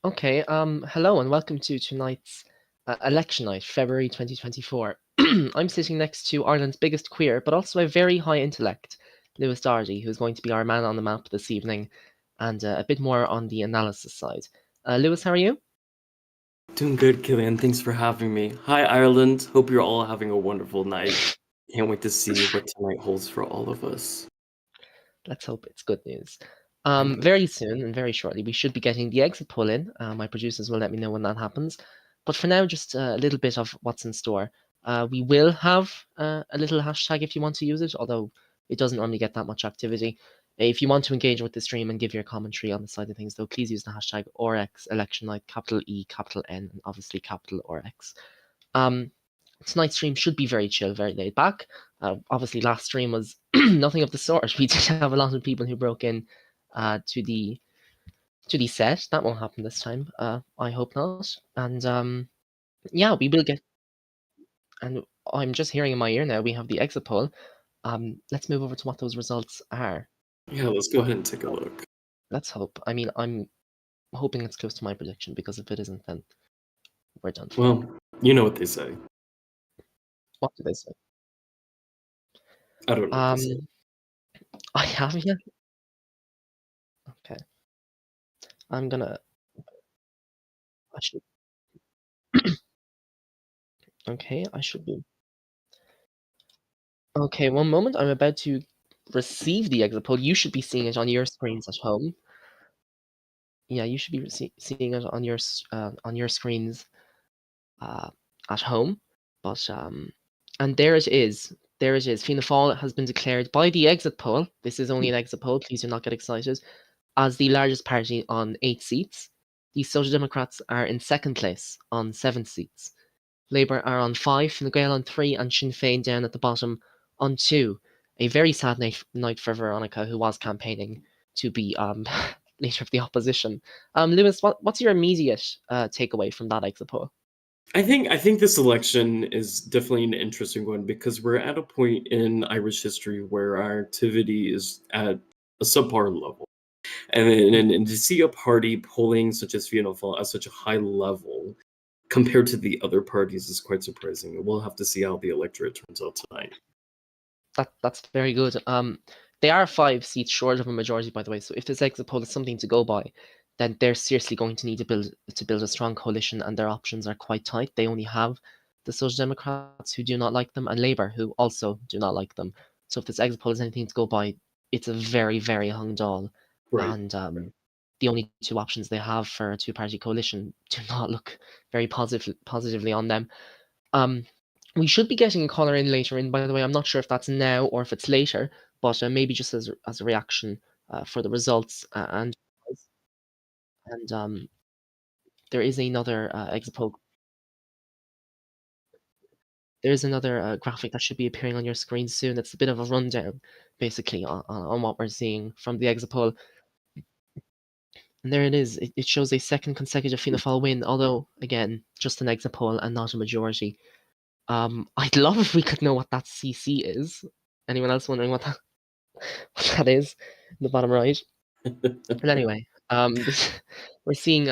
Okay, hello and welcome to tonight's election night, February 2024. I'm sitting next to Ireland's biggest queer, but also a very high intellect, Lewis Doherty, who's going to be our man on the map this evening, and a bit more on the analysis side. Lewis, how are you? Doing good, Killian. Thanks for having me. Hi, Ireland. Hope you're all having a wonderful night. Can't wait to see what tonight holds for all of us. Let's hope it's good news. I hope. Very soon and very shortly, we should be getting the exit poll in. My producers will let me know when that happens. But for now, just a little bit of what's in store. We will have a little hashtag if you want to use it, although it doesn't normally get that much activity. If you want to engage with the stream and give your commentary on the side of things, though, please use the hashtag RX election night, capital E, capital N, and obviously capital RX. Tonight's stream should be very chill, very laid back. Obviously, last stream was nothing of the sort. We did have a lot of people who broke in to the set. That won't happen this time. I hope not. And yeah, we will get. And I'm just hearing in my ear now we have the exit poll. Let's move over to what those results are. Yeah, let's go ahead and take a look. Let's hope. I mean, I'm hoping it's close to my prediction because if it isn't, then we're done. Well, you know what they say. What did they say? I don't know what they say. I have here. Okay. I should. Okay, I should be. Okay, one moment. I'm about to receive the exit poll. You should be seeing it on your screens at home. Yeah, you should be seeing it on your screens at home. But and there it is. There it is. Fianna Fáil has been declared by the exit poll. This is only an exit poll. Please do not get excited. As the largest party on 8 seats. The Social Democrats are in second place on 7 seats. Labour are on 5, Fine Gael on 3, and Sinn Féin down at the bottom on 2. A very sad night for Veronica, who was campaigning to be leader of the opposition. Lewis, what's your immediate takeaway from that exit poll? I think this election is definitely an interesting one because we're at a point in Irish history where our activity is at a subpar level. And to see a party polling such as Fianna Fáil at such a high level compared to the other parties is quite surprising. We'll have to see how the electorate turns out tonight. That's very good. They are 5 seats short of a majority, by the way. So if this exit poll is something to go by, then they're seriously going to need to build a strong coalition, and their options are quite tight. They only have the Social Democrats, who do not like them, and Labour, who also do not like them. So if this exit poll is anything to go by, it's a very, very hung doll. Right. And the only 2 options they have for a 2-party coalition do not look very positively on them. We should be getting a caller in later in, by the way. I'm not sure if that's now or if it's later, but maybe just as a reaction for the results. And there is another exit poll. There is another graphic that should be appearing on your screen soon. It's a bit of a rundown, basically, on what we're seeing from the exit poll. And there it is. It shows a second consecutive Fianna Fáil win, although, again, just an exit poll and not a majority. I'd love if we could know what that CC is. Anyone else wondering what that is in the bottom right? But anyway, we're seeing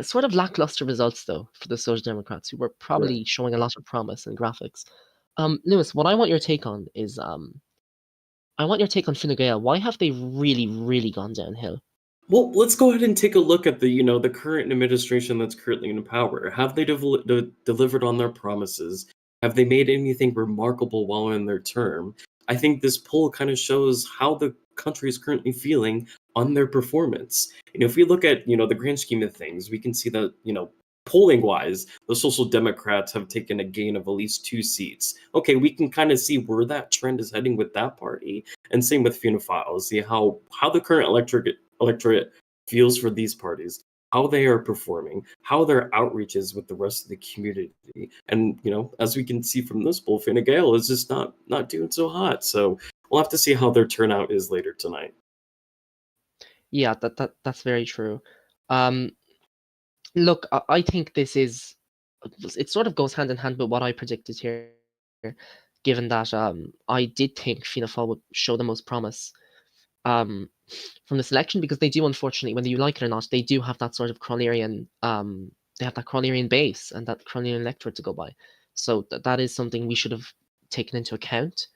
sort of lackluster results, though, for the Social Democrats, who were probably showing a lot of promise in graphics. Lewis, what I want your take on is I want your take on Fine Gael. Why have they really, really gone downhill? Well, let's go ahead and take a look at the current administration that's currently in power. Have they delivered on their promises? Have they made anything remarkable while in their term? I think this poll kind of shows how the country is currently feeling on their performance. If we look at, the grand scheme of things, we can see that, polling wise, the Social Democrats have taken a gain of at least 2 seats. Okay, we can kind of see where that trend is heading with that party. And same with Fianna Fáil. See how the current electorate feels for these parties, how they are performing, how their outreach is with the rest of the community. And, as we can see from this poll, Fine Gael is just not doing so hot. So we'll have to see how their turnout is later tonight. Yeah, that's very true. Um, Look, I think this is it sort of goes hand in hand with what I predicted here, given that I did think Fianna Fáil would show the most promise um, from this election because they do, unfortunately, whether you like it or not, they do have that sort of Crowlerian they have that Crowlerian base and that Crowlerian electorate to go by. So that is something we should have taken into account.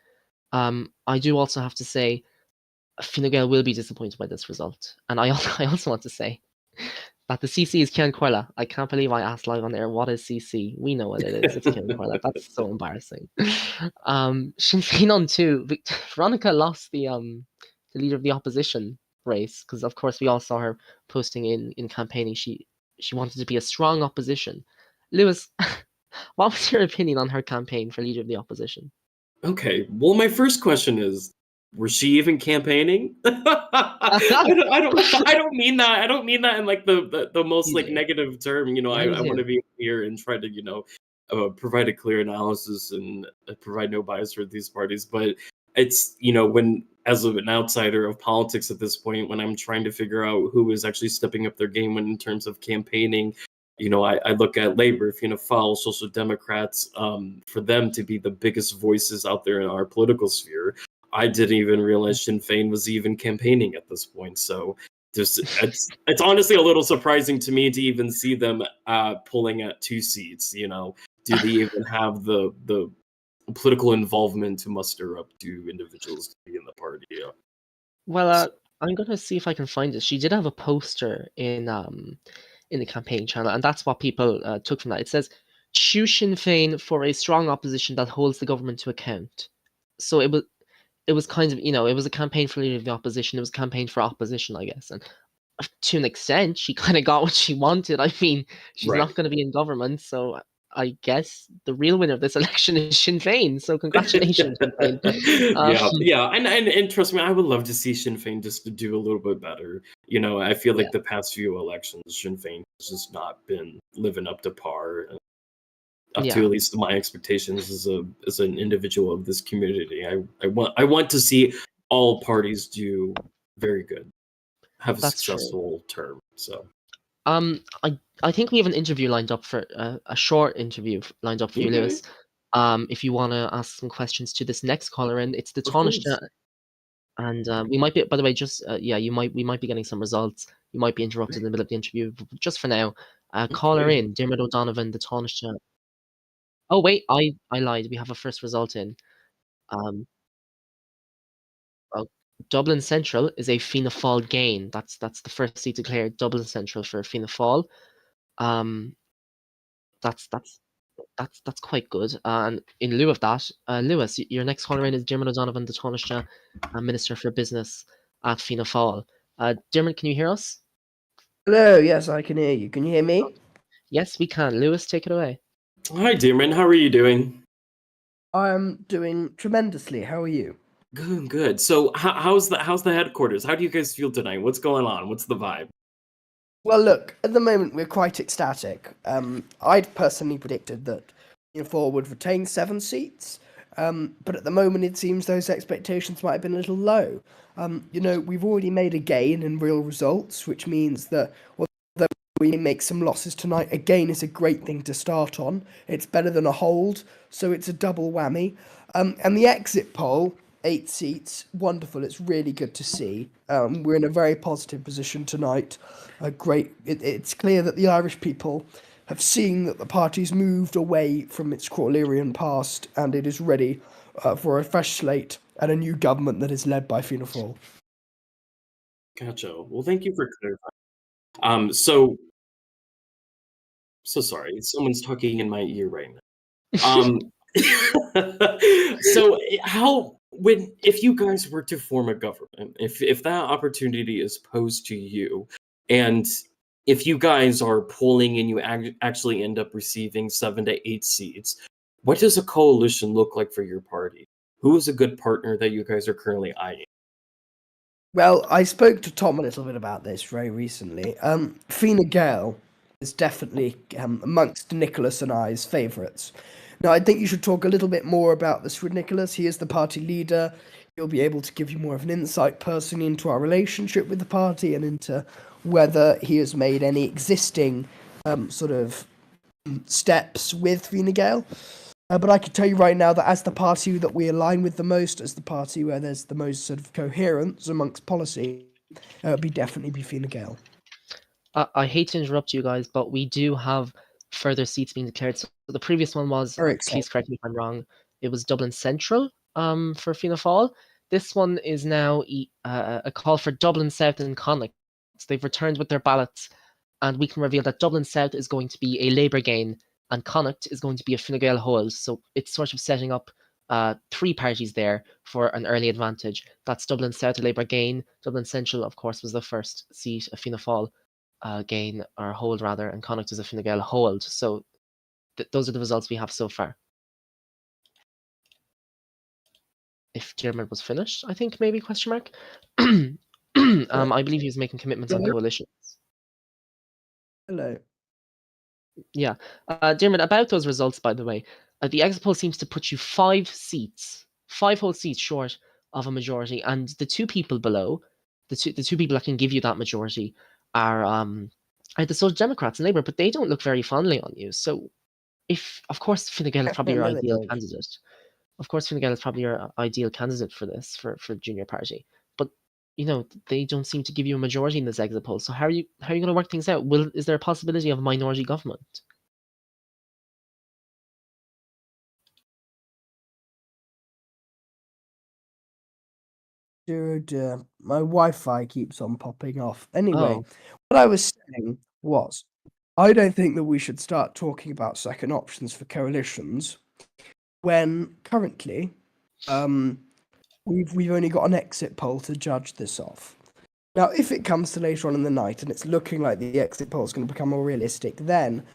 I do also have to say Fine Gael will be disappointed by this result, and I I also want to say that the CC is Cian Quella. I can't believe I asked live on air, what is CC? We know what it is. It's Cian Quella. That's so embarrassing. Sinn Féin on two. Veronica lost the leader of the opposition race because, of course, we all saw her posting in campaigning. She wanted to be a strong opposition. Lewis, what was your opinion on her campaign for leader of the opposition? Okay, well, my first question is, was she even campaigning? I don't mean that. I don't mean that in like the most You like do. negative term. You know, Yeah, you I want to do. be clear and try to provide a clear analysis and provide no bias for these parties. But it's when as an outsider of politics at this point, when I'm trying to figure out who is actually stepping up their game when in terms of campaigning. I look at Labor, Fianna Fáil, Social Democrats, for them to be the biggest voices out there in our political sphere. I didn't even realize Sinn Féin was even campaigning at this point. So it's honestly a little surprising to me to even see them pulling at 2 seats. Do they even have the political involvement to muster up 2 individuals to be in the party? Yeah. Well, So, I'm gonna see if I can find it. She did have a poster in the campaign channel, and that's what people took from that. It says, "Choose Sinn Féin for a strong opposition that holds the government to account." So it was kind of it was a campaign for leader of the opposition. It was a campaign for opposition, I guess, and to an extent, she kind of got what she wanted. I mean, she's right. not going to be in government, so I guess the real winner of this election is Sinn Féin. So congratulations, Sinn Féin. Yeah, yeah, and trust me, I would love to see Sinn Féin just to do a little bit better. I feel Yeah, like the past few elections, Sinn Féin has just not been living up to par, up to yeah, at least my expectations as an individual of this community. I want to see all parties do very good, have a that's true. successful term. So, I think we have an interview lined up for a short interview lined up for you, okay, Lewis. If you want to ask some questions to this next caller, and it's the of course. Taoiseach, and we might be. By the way, just yeah, we might be getting some results. You might be interrupted in the middle of the interview. But just for now, caller Okay. in Dermot O'Donovan, the Taoiseach. Oh wait, I lied. We have a first result in. Um, well, Dublin Central is a Fianna Fáil gain. That's the first seat declared. Dublin Central for Fianna Fáil. Um, that's that's that's quite good. And in lieu of that, Lewis, your next caller in is Dermot O'Donovan, the Taoiseach, Minister for Business at Fianna Fáil. Dermot, can you hear us? Hello, yes, I can hear you. Can you hear me? Yes, we can. Lewis, take it away. Hi, Dearman. How are you doing? I'm doing tremendously. How are you? Good, good. So, how's the headquarters? How do you guys feel tonight? What's going on? What's the vibe? Well, look, at the moment we're quite ecstatic. I'd personally predicted that Fianna Fáil would retain 7 seats, but at the moment it seems those expectations might have been a little low. We've already made a gain in real results, which means that although we make some losses tonight, a gain is a great thing to start on. It's better than a hold, so it's a double whammy. And the exit poll, 8 seats, wonderful. It's really good to see. We're in a very positive position tonight. It's clear that the Irish people have seen that the party's moved away from its Crawlerian past, and it is ready for a fresh slate and a new government that is led by Fianna Fáil. Gotcha. Well, thank you for clarifying. So sorry, someone's talking in my ear right now. So if you guys were to form a government, if that opportunity is posed to you, and if you guys are polling and you actually end up receiving 7 to 8 seats, what does a coalition look like for your party? Who is a good partner that you guys are currently eyeing? Well, I spoke to Tom a little bit about this very recently. Fine Gael is definitely amongst Nicholas and I's favourites. Now, I think you should talk a little bit more about this with Nicholas. He is the party leader. he'll be able to give you more of an insight personally into our relationship with the party and into whether he has made any existing sort of steps with Fine Gael. But I can tell you right now that as the party that we align with the most, as the party where there's the most sort of coherence amongst policy, it would definitely be Fine Gael. I hate to interrupt you guys, but we do have further seats being declared. So the previous one was, Very please exciting. correct me if I'm wrong, it was Dublin Central for Fianna Fáil. This one is now a call for Dublin South and Connacht. They've returned with their ballots, and we can reveal that Dublin South is going to be a Labour gain, and Connacht is going to be a Fine Gael hold. So it's sort of setting up 3 parties there for an early advantage. That's Dublin South, a Labour gain. Dublin Central, of course, was the first seat, a Fianna Fáil gain, or hold rather, and Connacht is a Fine Gael hold. So those are the results we have so far. If Diarmuid was finished, I think maybe question mark. I believe he was making commitments on coalitions. Hello. Yeah, Diarmuid, about those results, by the way, the exit poll seems to put you 5 whole seats short of a majority, and the 2 people below, the two people that can give you that majority, are the Social Democrats and Labour, but they don't look very fondly on you. So, of course, Fine Gael is probably your ideal candidate. Of course, Fine Gael is probably your ideal candidate for this, for junior party. But they don't seem to give you a majority in this exit poll. So how are you going to work things out? Is there a possibility of a minority government? Dear, my Wi-Fi keeps on popping off. Anyway, Oh. what I was saying was, I don't think that we should start talking about second options for coalitions when currently we've only got an exit poll to judge this off. Now, if it comes to later on in the night and it's looking like the exit poll is going to become more realistic, then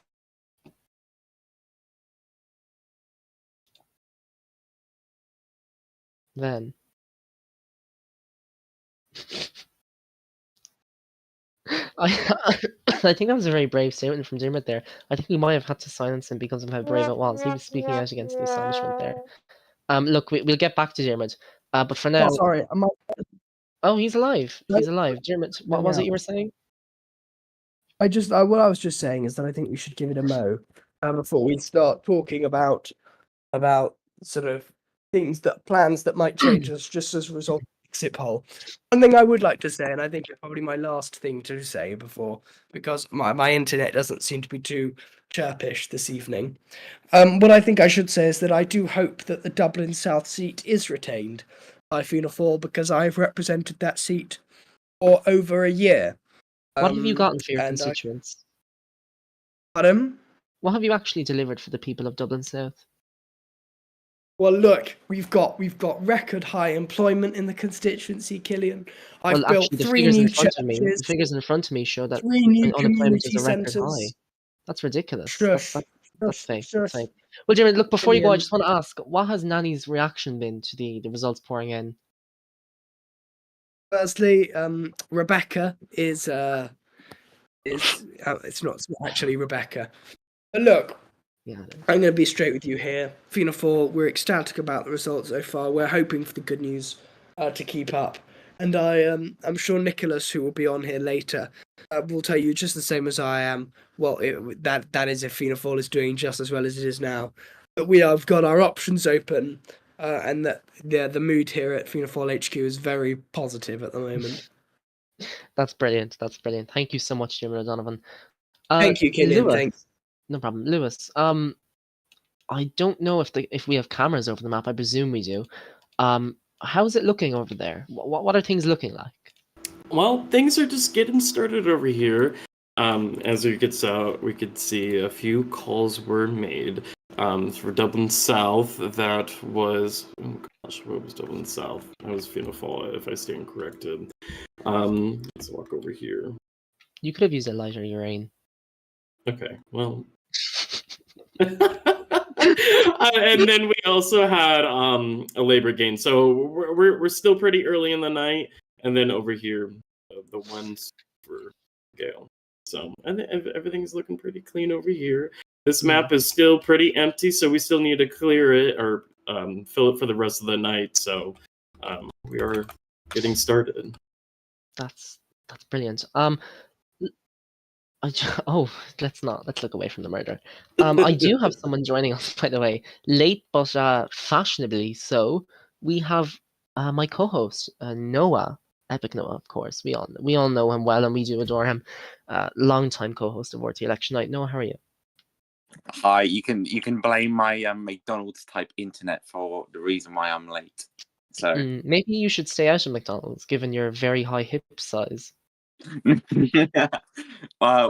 I think that was a very brave statement from Diarmuid there. I think we might have had to silence him because of how brave it was. He was speaking out against the establishment there. Look, we'll get back to Diarmuid, but for now. Oh, sorry, Oh, he's alive. He's alive. Diarmuid, what was it you were saying? What I was just saying is that I think we should give it a mo before we start talking about sort of plans that might change us just as a result of the exit poll. One thing I would like to say, and I think it's probably my last thing to say before, because my internet doesn't seem to be too chirpish this evening. What I think I should say is that I do hope that the Dublin South seat is retained by Fianna Fáil, because I've represented that seat for over a year. What have you gotten for your constituents? Pardon? What have you actually delivered for the people of Dublin South? Well, look, we've got record high employment in the constituency, Killian. I've built 3 new churches. The figures in front of me show that 3 new unemployment is community a record centres. high. That's ridiculous. Shush. That's fake. Shush. That's fake. Well, Diarmuid, look, before you go, I Killian. just want to ask, what has Nanny's reaction been to the results pouring in? Firstly, Rebecca is it's not actually Rebecca. But look, Yeah. I'm going to be straight with you here. Fianna Fáil, we're ecstatic about the results so far. We're hoping for the good news to keep up. And I'm sure Nicholas, who will be on here later, will tell you just the same as I am. Well, that is if Fianna Fáil is doing just as well as it is now. But we have got our options open, and that the mood here at Fianna Fáil HQ is very positive at the moment. That's brilliant. That's brilliant. Thank you so much, Diarmuid O'Donovan. Thank you, Killian. Lewis, Thanks. No problem, Lewis. I don't know if we have cameras over the map. I presume we do. How is it looking over there? What are things looking like? Well, things are just getting started over here. As it gets out, we could see a few calls were made. For Dublin South, that was... Oh gosh, what was Dublin South? That was Fianna Fáil, if I stand corrected. Let's walk over here. You could have used a lighter urine. Okay, well... and then we also had a Labour gain. So we're still pretty early in the night. And then over here, the ones for Gael. So everything's looking pretty clean over here. This map is still pretty empty, so we still need to clear it or fill it for the rest of the night. So we are getting started. That's brilliant. Oh, let's not. Let's look away from the murder. I do have someone joining us, by the way, late but fashionably so. We have my co-host Noah, Epic Noah, of course. We all know him well, and we do adore him. Long-time co-host of RT Election Night. Noah, how are you? Hi, you can blame my McDonald's type internet for the reason why I'm late. So Maybe you should stay out of McDonald's, given your very high hip size. wow,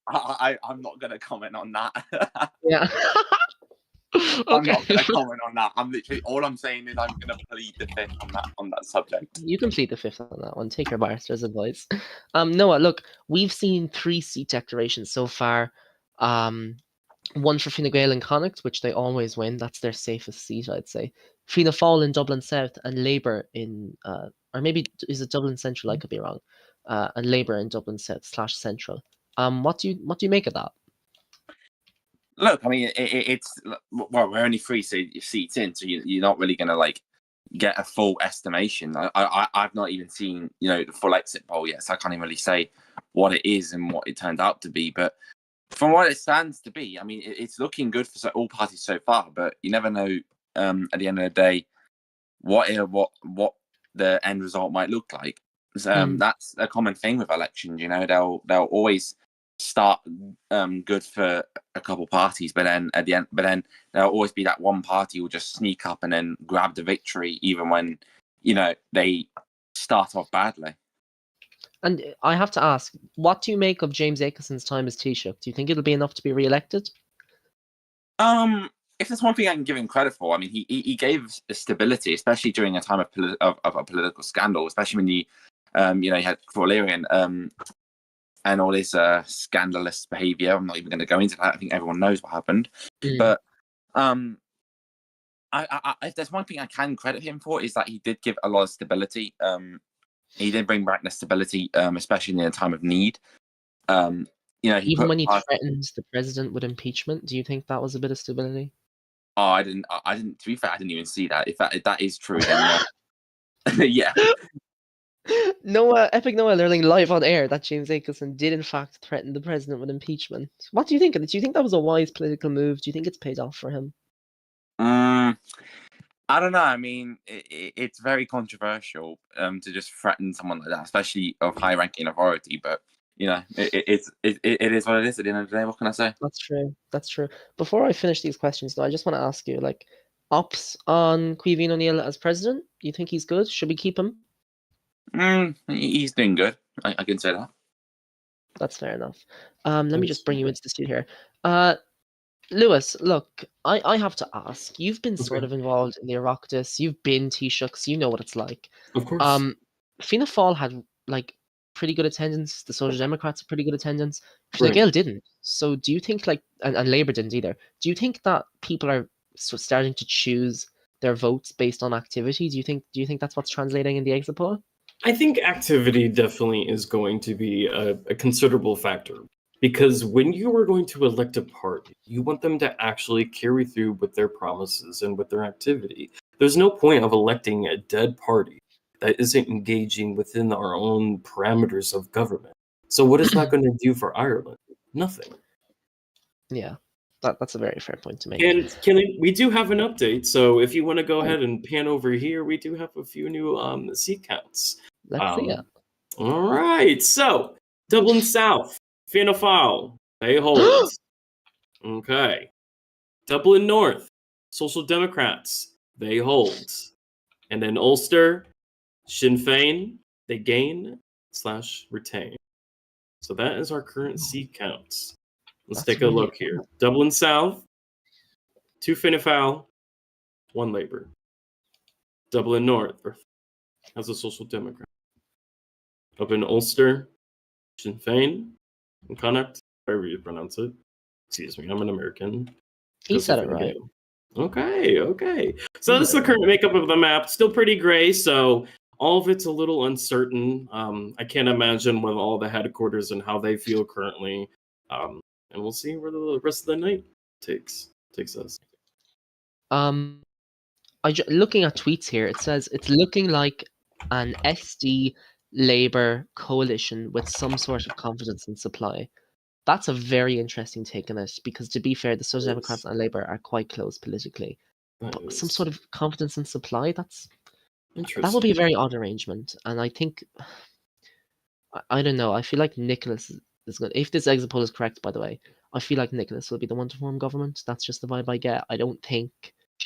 I'm not gonna comment on that. Yeah. I'm not Okay. gonna comment on that. I'm literally all I'm saying is I'm gonna plead the fifth on that subject. You can plead the fifth on that one. Take your barrister's advice. Noah, look, we've seen 3 seat declarations so far. One for Fine Gael and Connacht, which they always win. That's their safest seat, I'd say. Fianna Fáil in Dublin South and Labour in, or maybe is it Dublin Central? I could be wrong. And Labour in Dublin South / Central. What do you make of that? Look, I mean, it's well, we're only 3 seats in, so you're not really gonna like get a full estimation. I've not even seen the full exit poll yet, so I can't even really say what it is and what it turned out to be. But from what it stands to be, I mean, it's looking good for all parties so far. But you never know at the end of the day what the end result might look like. That's a common thing with elections. They'll always start good for a couple parties, but then at the end, there'll always be that one party who will just sneak up and then grab the victory, even when they start off badly. And I have to ask, what do you make of James Aitchison's time as Taoiseach? Do you think it'll be enough to be re-elected? If there's one thing I can give him credit for, I mean, he gave stability, especially during a time of a political scandal, especially when he had Valerian and all this scandalous behaviour. I'm not even going to go into that. I think everyone knows what happened. But if there's one thing I can credit him for, is that he did give a lot of stability. He did bring back the stability, especially in a time of need. Even when he threatened the president with impeachment, do you think that was a bit of stability? Oh, I didn't. To be fair, I didn't even see that. If that is true, then yeah. Epic Noah learning live on air that James Aitchison did in fact threaten the president with impeachment. What do you think of it? Do you think that was a wise political move? Do you think it's paid off for him? I don't know. I mean, it's very controversial to just threaten someone like that, especially of high-ranking authority. But it is what it is at the end of the day. What can I say? That's true. That's true. Before I finish these questions, though, I just want to ask you, like, ops on Caoimhín O'Neill as president. Do you think he's good? Should we keep him? He's doing good. I can say that. That's fair enough. Let me just bring you into the studio here. Lewis, look, I have to ask. You've been sort of involved in the Oireachtas. You've been Taoiseachs. You know what it's like. Of course. Fianna Fáil had like pretty good attendance. The Social Democrats had pretty good attendance. Fine Gael didn't. So do you think and Labour didn't either? Do you think that people are starting to choose their votes based on activity? Do you think that's what's translating in the exit poll? I think activity definitely is going to be a considerable factor, because when you are going to elect a party, you want them to actually carry through with their promises and with their activity. There's no point of electing a dead party that isn't engaging within our own parameters of government. So what is that going to do for Ireland? Nothing. Yeah, that's a very fair point to make. And Killian, we do have an update. So if you want to go ahead and pan over here, we do have a few new seat counts. Let's see it. All right. So Dublin South, Fianna Fáil, they hold. Okay. Dublin North, Social Democrats, they hold. And then Ulster, Sinn Féin, they gain / retain. So that is our current seat counts. Let's take a look here. Dublin South, 2 Fianna Fáil, 1 Labour. Dublin North has a Social Democrat. Up in Ulster, Sinn Féin, and Connacht, however you pronounce it. Excuse me, I'm an American. He said it right. Okay. So this is the current makeup of the map. Still pretty gray, so all of it's a little uncertain. I can't imagine with all the headquarters and how they feel currently. And we'll see where the rest of the night takes us. looking at tweets here, it says it's looking like an SD Labour coalition with some sort of confidence in supply. That's a very interesting take on it because, to be fair, the Social Democrats and Labour are quite close politically. But some sort of confidence in supply, that would be a very odd arrangement. And I think, I don't know, I feel like Nicholas is going to, if this exit poll is correct, by the way, I feel like Nicholas will be the one to form government. That's just the vibe I get. I don't think.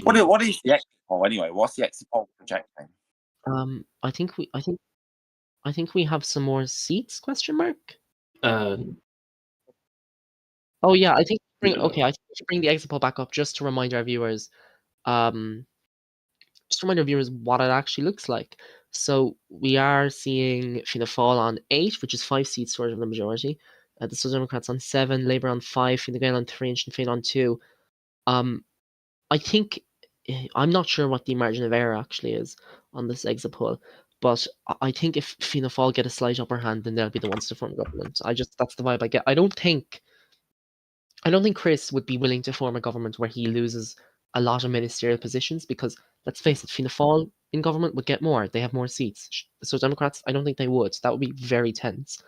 What is the exit poll anyway? What's the exit poll projecting? I think we have some more seats? Question mark. Oh yeah, I think I think we should bring the exit poll back up just to remind our viewers. Just to remind our viewers what it actually looks like. So we are seeing Fianna Fáil on 8, which is 5 seats short of the majority. The Social Democrats on 7, Labour on 5, Fine Gael on 3, and Sinn Féin on 2. I think I'm not sure what the margin of error actually is on this exit poll, but I think if Fianna Fáil get a slight upper hand, then they'll be the ones to form government. That's the vibe I get. I don't think Chris would be willing to form a government where he loses a lot of ministerial positions because, let's face it, Fianna Fáil in government would get more. They have more seats. So Democrats, I don't think they would. That would be very tense.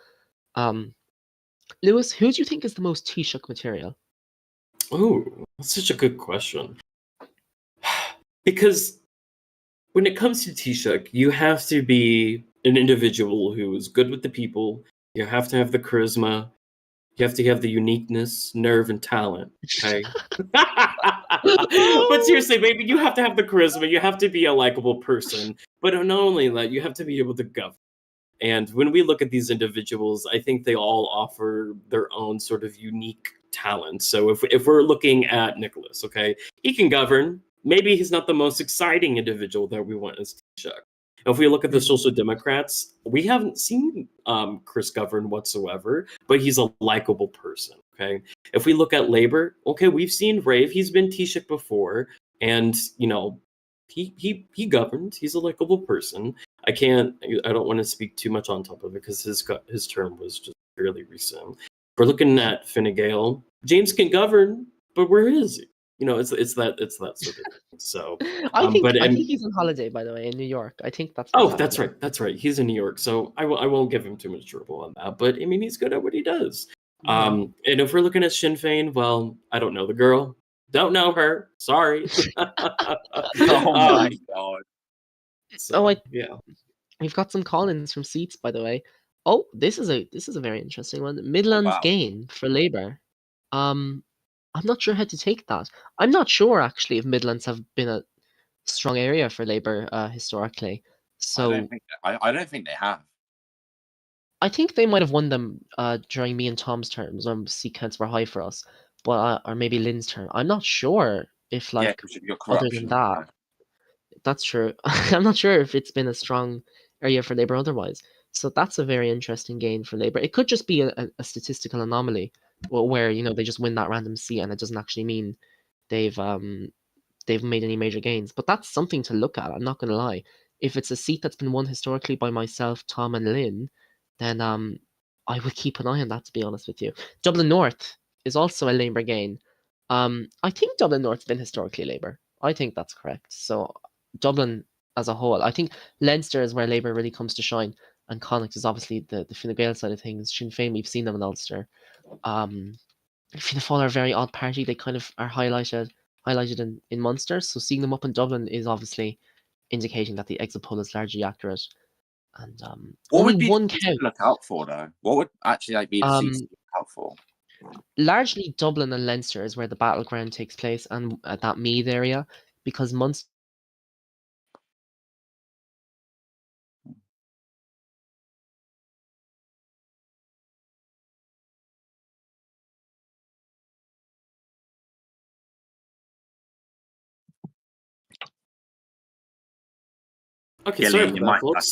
Lewis, who do you think is the most Taoiseach material? Oh, that's such a good question. Because when it comes to Taoiseach, you have to be an individual who is good with the people. You have to have the charisma. You have to have the uniqueness, nerve, and talent. Okay. But seriously, baby, you have to have the charisma. You have to be a likable person. But not only that, you have to be able to govern. And when we look at these individuals, I think they all offer their own sort of unique talent. So if we're looking at Nicholas, okay, he can govern. Maybe he's not the most exciting individual that we want as Taoiseach. If we look at the Social Democrats, we haven't seen Chris govern whatsoever, but he's a likable person. Okay. If we look at Labour, okay, we've seen Rave. He's been Taoiseach before, and he governed. He's a likable person. I don't want to speak too much on top of it because his term was just fairly recent. If we're looking at Fine Gael, James can govern, but where is he? It's that sort of thing. So I think he's on holiday, by the way, in New York. I think that's. Oh, that's right. That's right. He's in New York, so I won't give him too much trouble on that. But I mean, he's good at what he does. And if we're looking at Sinn Féin, well, I don't know the girl. Don't know her. Sorry. Oh my god. So, yeah. We've got some call-ins from seats, by the way. Oh, this is a very interesting one. Midlands gain for Labour. I'm not sure how to take that. I'm not sure actually if Midlands have been a strong area for Labour historically. So I don't think they have. I think they might have won them during me and Tom's terms when seat counts were high for us, but or maybe Lynn's term. I'm not sure if other than that. That's true. I'm not sure if it's been a strong area for Labour otherwise. So that's a very interesting gain for Labour. It could just be a statistical anomaly where they just win that random seat and it doesn't actually mean they've made any major gains. But that's something to look at. I'm not going to lie. If it's a seat that's been won historically by myself, Tom, and Lynn, then I would keep an eye on that, to be honest with you. Dublin North is also a Labour gain. I think Dublin North's been historically Labour. I think that's correct. So Dublin as a whole, I think Leinster is where Labour really comes to shine, and Connacht is obviously the Fine Gael side of things. Sinn Féin, we've seen them in Ulster. Fianna Fáil are a very odd party. They kind of are highlighted in Munster, so seeing them up in Dublin is obviously indicating that the exit poll is largely accurate. And what would be one to look out for though? What would actually be the seats to look out for? Largely Dublin and Leinster is where the battleground takes place, and at that Meath area, because Munster. Okay, sorry about that, folks.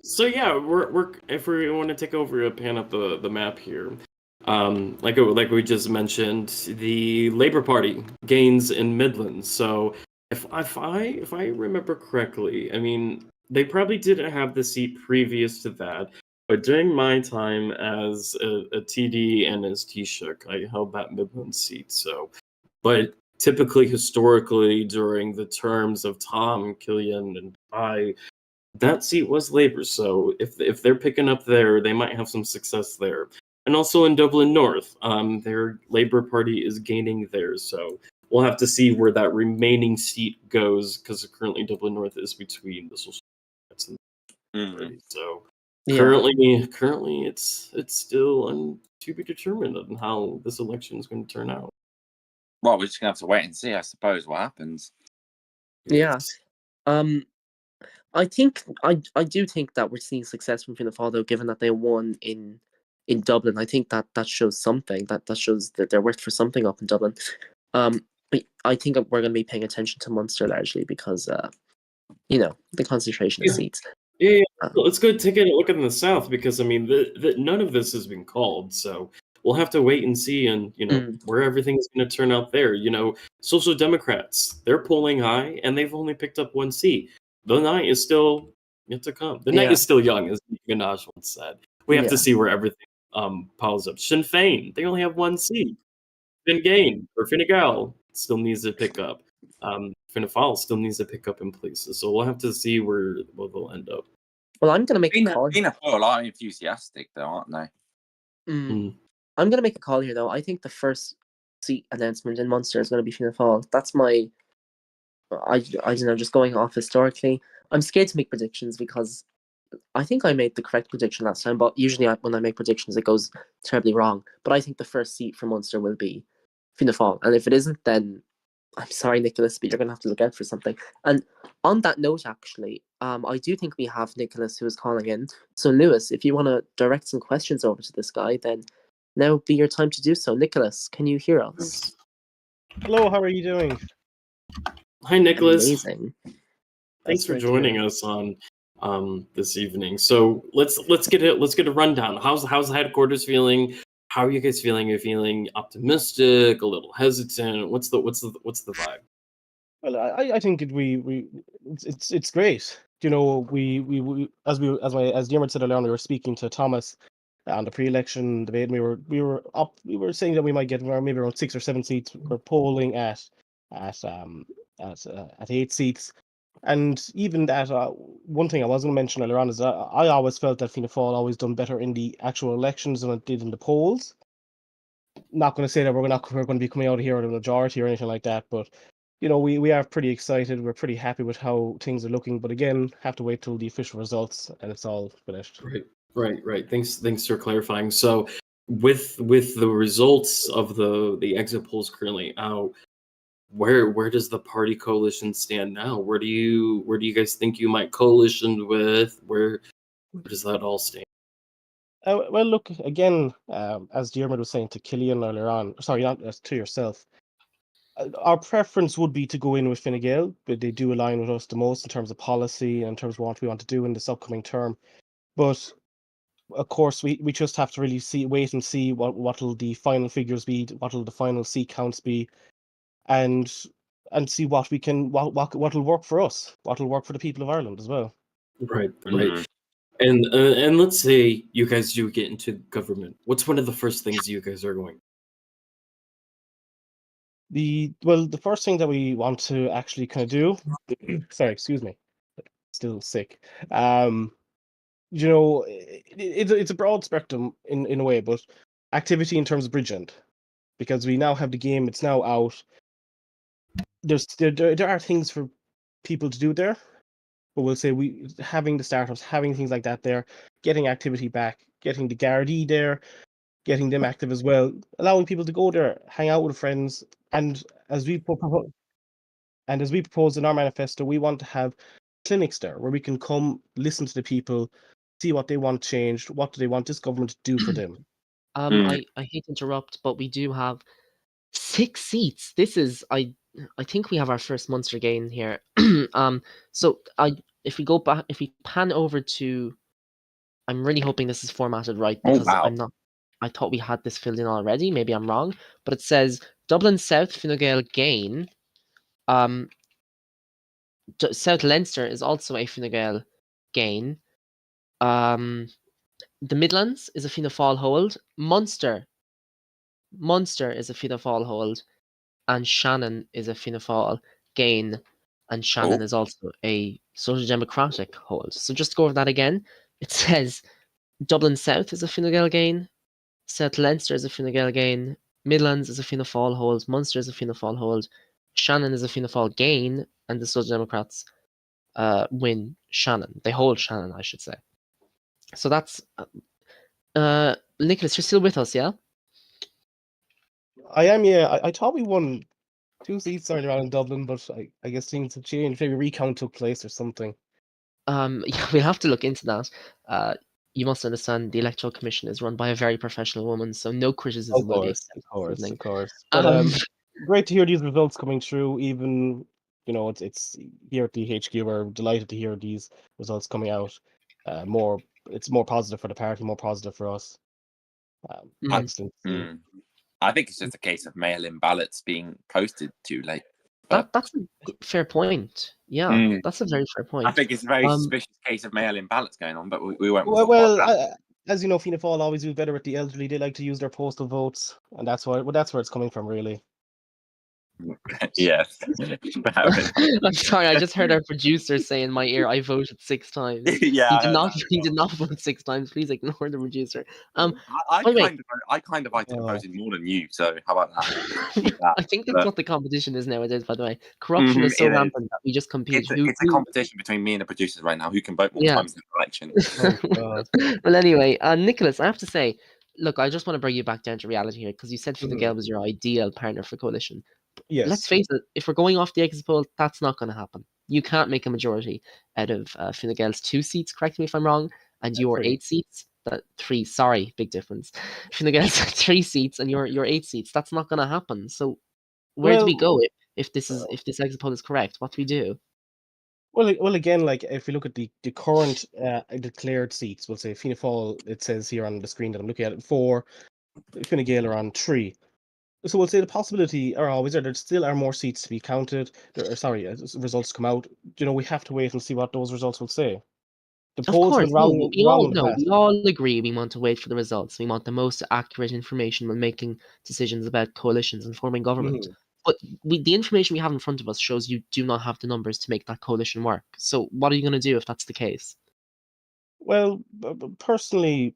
So yeah, we're if we want to take over a pan up the map here, like we just mentioned, the Labour Party gains in Midlands. So if I remember correctly, I mean they probably didn't have the seat previous to that, but during my time as a TD and as Taoiseach, I held that Midlands seat. So, but typically historically during the terms of Tom, Killian, and I, that seat was Labour. So if they're picking up there, they might have some success there. And also in Dublin North, their Labour Party is gaining there. So we'll have to see where that remaining seat goes, because currently Dublin North is between the Social Democrats and the Mhm. Party. So Yeah. currently it's still to be determined on how this election is going to turn out. Well, we're just gonna have to wait and see, I suppose, what happens. Yeah. Yes. I think I do think that we're seeing success from Fianna Fáil, though, given that they won in Dublin. I think that shows something. That shows that they're worth for something up in Dublin. But I think we're going to be paying attention to Munster largely because the concentration of Yeah. seats. Yeah, Um, let's go take a look in the South, because I mean, none of this has been called, so we'll have to wait and see, and where everything's going to turn out there. Social Democrats, they're polling high, and they've only picked up one seat. The night is still yet to come. The night Yeah. is still young, as Ganache once said. We have Yeah. to see where everything piles up. Sinn Féin, they only have one seat. Fine Gael or Fine Gael still needs to pick up. Fianna Fáil still needs to pick up in places, so we'll have to see where they'll end up. well, I'm going to make a call. Fianna Fáil are enthusiastic, though, aren't they? I'm going to make a call here, though. I think the first seat announcement in Munster is going to be Fianna Fáil. That's my. I don't know, just going off historically. I'm scared to make predictions because I think I made the correct prediction last time, but usually when I make predictions, it goes terribly wrong. But I think the first seat for Munster will be Fianna Fáil. And if it isn't, then I'm sorry, Nicholas, but you're going to have to look out for something. And on that note, actually, I do think we have Nicholas who is calling in. So, Lewis, if you want to direct some questions over to this guy, then now would be your time to do so. Nicholas, can you hear us? Hello, how are you doing? Hi, Nicholas. Amazing. Thanks for great to joining hear. us on this evening. So let's get a rundown. How's the headquarters feeling? How are you guys feeling? Are you feeling optimistic? A little hesitant? What's the vibe? Well, I think it's great. We as Diarmaid said earlier on, we were speaking to Thomas on the pre-election debate. And we were saying that we might get maybe around 6 or 7 seats. We're polling at 8 seats. And even that, one thing I was going to mention earlier on is that I always felt that Fianna Fáil always done better in the actual elections than it did in the polls. Not going to say that we're going to be coming out here with a majority or anything like that, but we are pretty excited. We're pretty happy with how things are looking, but again, have to wait till the official results and it's all finished. Right. Thanks for clarifying. So with the results of the exit polls currently out, where does the party coalition stand now? Where do you guys think you might coalition with? Where does that all stand? Well, look, again, as Diarmaid was saying to Killian earlier on, sorry, not to yourself, our preference would be to go in with Fine Gael, but they do align with us the most in terms of policy and in terms of what we want to do in this upcoming term. But of course, we just have to really wait and see what'll the final figures be, what'll the final seat counts be, and see what what'll work for us, what'll work for the people of Ireland as well. Right. Mhm. And let's say you guys do get into government. What's one of the first things you guys are going? The first thing that we want to actually kind of do, sorry, excuse me, still sick. It's a broad spectrum in a way, but activity in terms of Bridgend, because we now have the game, it's now out. There are things for people to do there, but we'll say we having the startups, having things like that there, getting activity back, getting the Gardaí there, getting them active as well, allowing people to go there, hang out with friends, and as we propose in our manifesto, we want to have clinics there where we can come listen to the people, see what they want changed, what do they want this government to do for them. I hate to interrupt, but we do have 6 seats. This is I think we have our first Munster gain here. So if we go back, if we pan over to, I'm really hoping this is formatted right Oh, because wow. I thought we had this filled in already. Maybe I'm wrong, but it says Dublin South Fine Gael gain. South Leinster is also a Fine Gael gain. The Midlands is a Fianna Fáil hold. Munster is a Fianna Fáil hold. and Shannon is a Fianna Fáil gain, and Shannon Oh. is also a Social Democratic hold. So just to go over that again, it says Dublin South is a Fine Gael gain, South Leinster is a Fine Gael gain, Midlands is a Fianna Fáil hold, Munster is a Fianna Fáil hold, Shannon is a Fianna Fáil gain, and the Social Democrats win Shannon. They hold Shannon, I should say. So that's Nicholas, you're still with us, yeah? I am, yeah. I thought we won 2 seats earlier on in Dublin, but I guess things have changed. Maybe recount took place or something. Yeah, we'll have to look into that. You must understand the Electoral Commission is run by a very professional woman, so no criticism will be accepted this evening. Of course. But great to hear these results coming through. Even it's here at the HQ. We're delighted to hear these results coming out. It's more positive for the party, more positive for us. Excellent. I think it's just a case of mail-in ballots being posted too late. That's a fair point. Yeah, that's a very fair point. I think it's a very suspicious case of mail-in ballots going on, but we won't. As you know, Fianna Fáil always do better with the elderly. They like to use their postal votes, and that's where it's coming from, really. Yes. I'm sorry, I just heard our producer say in my ear, "I voted 6 times." Yeah, he did not vote 6 times. Please ignore the producer. I kind of voted more than you. So how about that? I think that's what the competition is nowadays. By the way, corruption is so rampant that we just compete. It's a competition between me and the producers right now. Who can vote more times in the election? Well, anyway, Nicholas, I have to say, look, I just want to bring you back down to reality here because you said Fine Gael was your ideal partner for coalition. Yes. Let's face it, if we're going off the exit poll, that's not going to happen. You can't make a majority out of Fine Gael's 2 seats, correct me if I'm wrong, and your 8 seats. 3, sorry, big difference. Fine Gael's 3 seats and your 8 seats. That's not going to happen. So where do we go if this exit poll is correct? What do we do? Well, again, like if we look at the current declared seats, we'll say Fianna Fáil. It says here on the screen that I'm looking at it 4, Fine Gael are on 3. So we'll say the possibility are always there. There still are more seats to be counted. As results come out, we have to wait and see what those results will say. The polls have been wrong. We all agree we want to wait for the results. We want the most accurate information when making decisions about coalitions and forming government. But the information we have in front of us shows you do not have the numbers to make that coalition work. So what are you going to do if that's the case? Well, personally,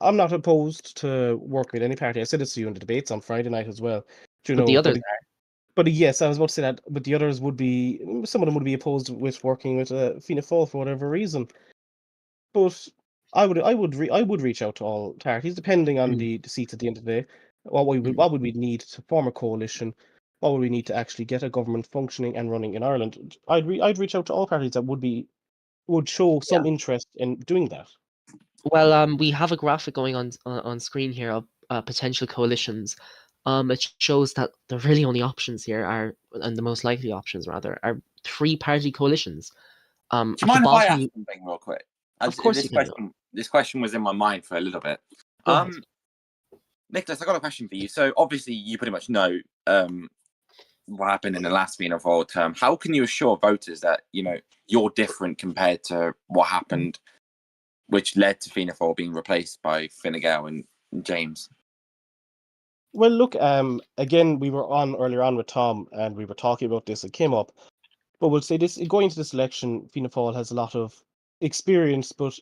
I'm not opposed to working with any party. I said this to you in the debates on Friday night as well. But the others are. But yes, I was about to say that. But the others would be, some of them would be opposed with working with Fianna Fáil for whatever reason. But I would reach out to all parties, depending on the seats at the end of the day. What would we need to form a coalition? What would we need to actually get a government functioning and running in Ireland? I'd reach out to all parties that would show some interest in doing that. Well, we have a graphic going on screen here of potential coalitions. It shows that the really only options here and the most likely options rather, are 3-party coalitions. Do you mind if I ask something real quick? Of course this question was in my mind for a little bit. Nicholas, I got a question for you. So obviously you pretty much know what happened in the last Fianna Fáil term. How can you assure voters that you're different compared to what happened, which led to Fianna Fáil being replaced by Fine Gael and James? Well, look, again, we were on earlier on with Tom, and we were talking about this. It came up, but we'll say this: going into this election, Fianna Fáil has a lot of experience, but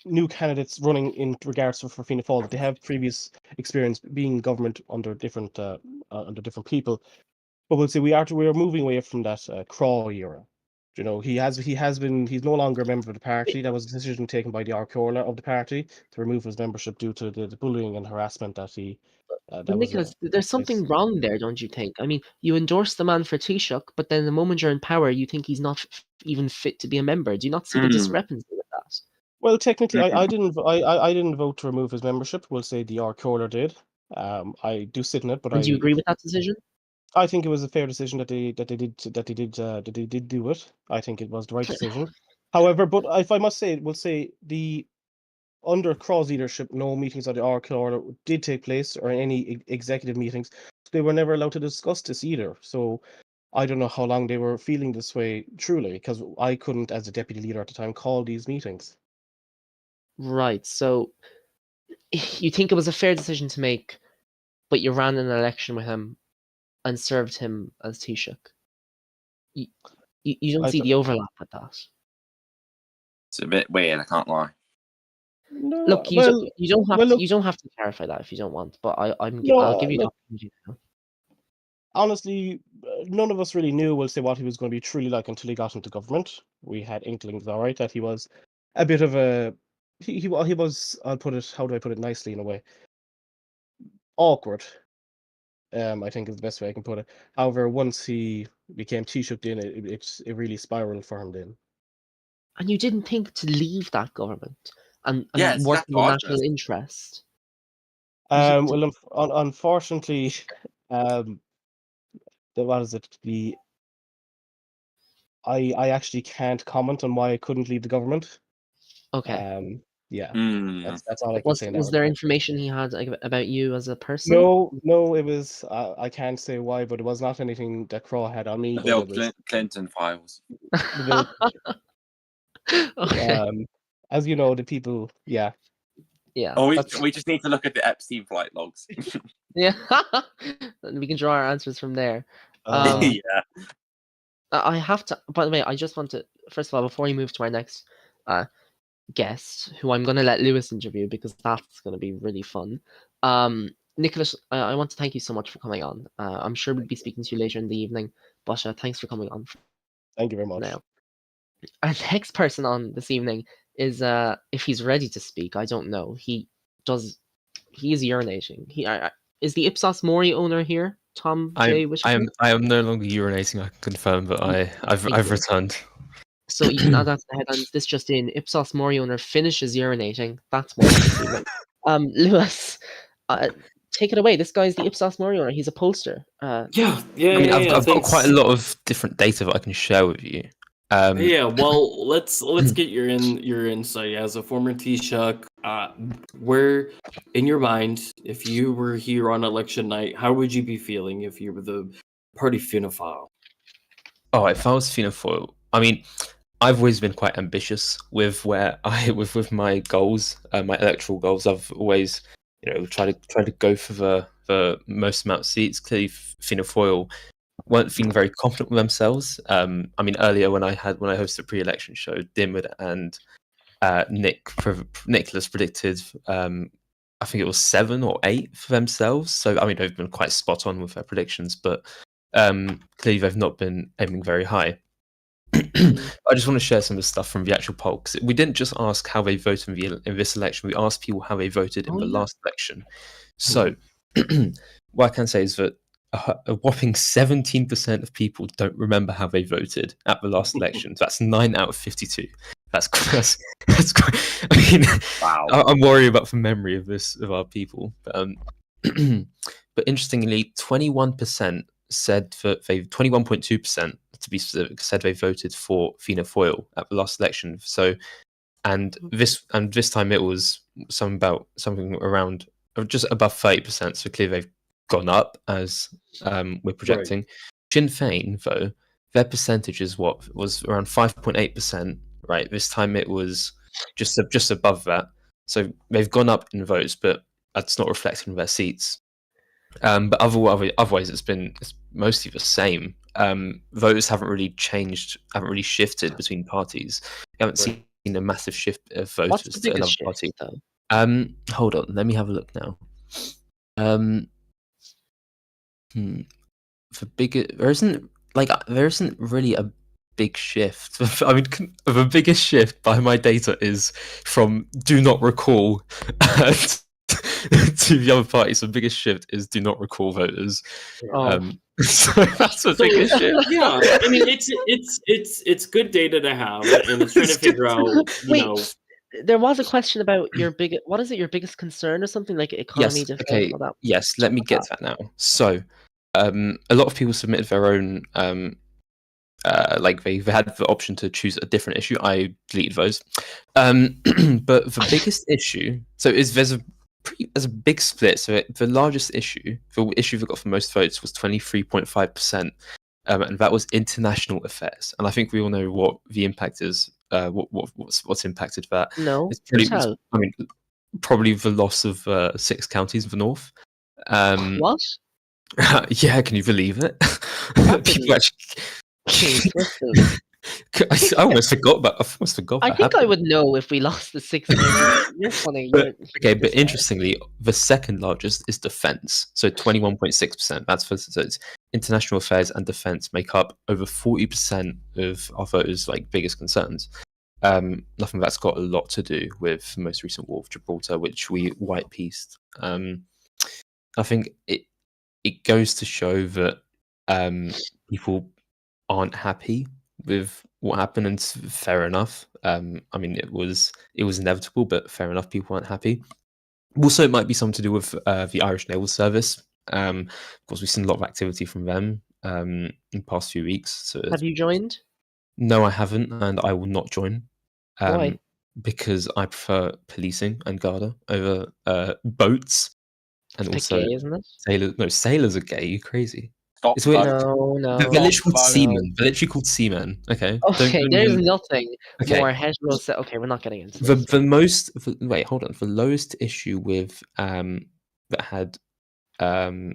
new candidates running in regards for Fianna Fáil that they have previous experience being government under different people. But we'll say we are moving away from that Craw era. He's no longer a member of the party. That was a decision taken by the Ard of the party to remove his membership due to the bullying and harassment that he. Nicholas, there's something wrong there, don't you think? I mean, you endorse the man for Taoiseach, but then the moment you're in power, you think he's not even fit to be a member. Do you not see the discrepancy with that? Well, technically, I didn't vote to remove his membership. We'll say the Ard did. I do sit in it, but do you agree with that decision? I think it was a fair decision that they did do it. I think it was the right decision. However, but if I must say, we'll say under Craw's leadership, no meetings of the Ard did take place, or any executive meetings. They were never allowed to discuss this either. So I don't know how long they were feeling this way truly, because I couldn't, as a deputy leader at the time, call these meetings. Right. So you think it was a fair decision to make, but you ran an election with him and served him as Taoiseach. You don't I see th- the overlap with that. It's a bit weird. I can't lie. No, Look, well, you don't have well, to, look, you don't have to clarify that if you don't want, but no, I'll give you the look, opportunity now. honestly, none of us really knew, we'll say, what he was going to be truly like until he got into government. We had inklings, all right, that he was a bit of a he was, I'll put it, how do I put it nicely in a way, awkward. I think is the best way I can put it. However, once he became Taoiseach, then it really spiraled for him. Then And you didn't think to leave that government and Yes, work that's in the what I national was interest. You- well, unfortunately, um, what is it? I actually can't comment on why I couldn't leave the government. Okay. Yeah, Mm. that's all I can say in that Was there regard. information he had about you as a person? No, it was. I can't say why, but it was not anything that Crow had on me. The But it old was Clinton files. the Okay. as you know, the people. Yeah, Yeah. Oh, That's we just need to look at the Epstein flight logs. yeah. We can draw our answers from there. uh, Yeah. I have to. By the way, I just want to first of all, before we move to our next guest, who I'm going to let Lewis interview because that's going to be really fun. Nicholas, I want to thank you so much for coming on. I'm sure we'll be speaking to you later in the evening, but thanks for coming on thank you very much. now. Our next person on this evening is, if he's ready to speak, I don't know. He is urinating. Is the Ipsos Mori owner here? Tom J. Wishart? I am no longer urinating. I can confirm, but I've Thank you. returned. So you can add that to the headlines. This just in: Ipsos Mori owner finishes urinating. That's more this evening. Lewis, take it away. This guy's the Ipsos Mori owner. He's a pollster. Yeah, I mean, I've got thanks. quite a lot of different data that I can share with you. Yeah, well, let's get your insight as a former Taoiseach. Where, in your mind, if you were here on election night, how would you be feeling if you were the party Fianna Fáil? Oh, if I was Fianna Fáil, I mean, I've always been quite ambitious with with my goals, my electoral goals. I've always, tried to go for the most amount of seats. Clearly, Fianna Fáil weren't feeling very confident with themselves. I mean, earlier when I hosted a pre-election show, Diarmuid and Nicholas predicted, I think it was 7 or 8 for themselves. So I mean, they've been quite spot on with their predictions, but clearly they've not been aiming very high. I just want to share some of the stuff from the actual poll, because we didn't just ask how they voted in this election. We asked people how they voted in the last election. So what I can say is that a whopping 17% of people don't remember how they voted at the last election. So that's 9 out of 52. That's quite. I mean, Wow. I'm worried about the memory of our people. But interestingly, 21% said that 21.2% to be specific, said they voted for Fianna Fáil at the last election. So, and this time it was something around just above 30%. So clearly they've gone up as we're projecting. Right. Sinn Féin, though, their percentage is was around 5.8%. Right, this time it was just above that. So they've gone up in votes, but that's not reflected in their seats. But otherwise, it's mostly the same. Voters haven't really shifted between parties. You haven't seen a massive shift of voters to another party. Hold on, let me have a look now. There isn't really a big shift. I mean, the biggest shift by my data is from do not recall to the other parties. The biggest shift is do not recall voters. So that's the biggest shift. Yeah, I mean it's good data to have, and it's trying to figure out. There was a question about your biggest concern or something like economy. Yes. Okay. Yes. Let me get to that now. So, a lot of people submitted their own. They had the option to choose a different issue. I deleted those. But the biggest issue, there's a big split. So the largest issue, the issue that got the most votes was 23.5%, and that was international affairs. And I think we all know what the impact is. What's impacted that? No, probably the loss of 6 counties of the north. What? Yeah, can you believe it? People actually. King Switzerland. I almost forgot about. I almost forgot I about think I happened. would know if we lost the 6 games. You're funny. But okay, but this guy. interestingly, the second largest is defense. So 21.6%. That's for so it's international affairs and defense make up over 40% of our voters' like biggest concerns. Nothing of that's got a lot to do with the most recent war of Gibraltar, which we white pieced. I think it goes to show that people aren't happy with what happened, and fair enough. I mean, it was inevitable, but fair enough. People aren't happy. Also, it might be something to do with the Irish Naval Service. Of course, we've seen a lot of activity from them in the past few weeks. So Have you joined? no, I haven't, and I will not join. Why? Because I prefer policing and Garda over boats, and It's a bit also gay, isn't it? sailors. No, sailors are gay. You crazy? Stop It's weird. boat. No. They're literally called Boat. seamen. They're literally called seamen. Okay. Okay, Don't there's even- nothing Okay. more heterosexual. Okay, we're not getting into The this. wait, hold on. The lowest issue with that had so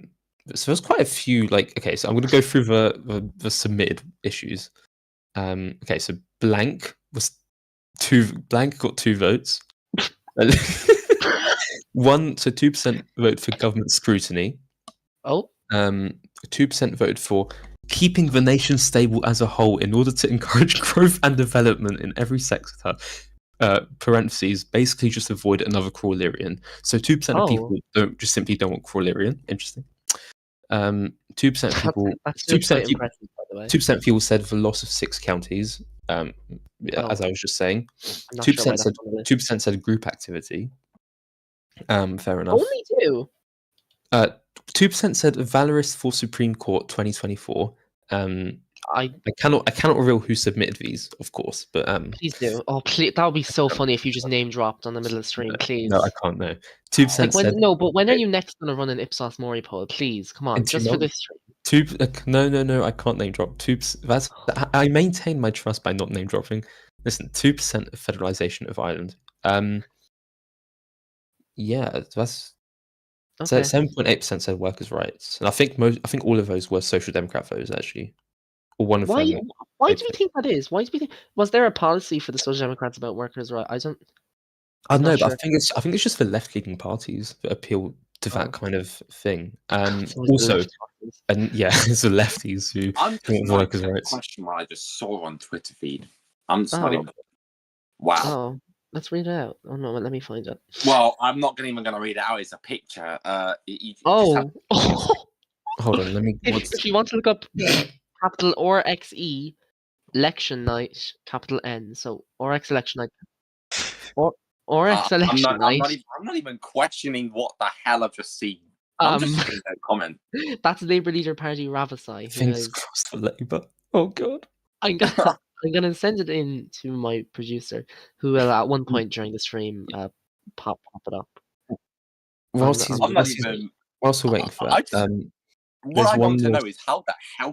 there's quite a few like okay, so I'm gonna go through the submitted issues. Okay, so blank got 2 votes. 2% vote for government scrutiny. Oh, 2% voted for keeping the nation stable as a whole in order to encourage growth and development in every sector. Parentheses, basically just avoid another Crawlerian. So 2% of people simply don't want Crawlerian. Interesting. 2% of people. that's 2% quite of people. impressive, by the way. 2% of people said the loss of 6 counties. As I was just saying, 2% said 2% said group activity. Fair enough. Only 2. 2% said valorous for Supreme Court 2024. I cannot reveal who submitted these, of course, but please do. Oh, please, that would be so funny if you just name dropped on the middle of the stream, please. no, I can't know. 2% said but when are you next going to run an Ipsos Mori poll? Please, come on, In 2 just for months. this stream. No, I can't name drop. 2%. I maintain my trust by not name dropping. Listen, 2% of federalization of Ireland. Yeah, that's Okay. 7.8% said workers' rights, and I think all of those were Social Democrat votes actually, or one of Why? them. Why do we think that is? Why do we think? Was there a policy for the Social Democrats about workers' rights? I don't. I know, not but sure. I think it's just the left-leaning parties that appeal to that kind of thing. It's always the Also, left parties. and yeah, it's the lefties who I'm just want not workers' even rights. question what I just saw on Twitter feed. I'm just not Oh. even. Wow. Oh, let's read it out. Oh no, let me find it. Well, I'm not even going to read it out. It's a picture. You just Oh. Hold on, let me. If you want to look up capital RXE election night, capital N. So RX election night. RX election night. I'm not even questioning what the hell I've just seen. I'm just reading that comment. That's Labour leader party Ravasai. Fingers crossed for Labour. Oh god. I'm gonna send it in to my producer, who will at one point during the stream pop it up. Whilst I'm we're waiting for that, what I want to know is how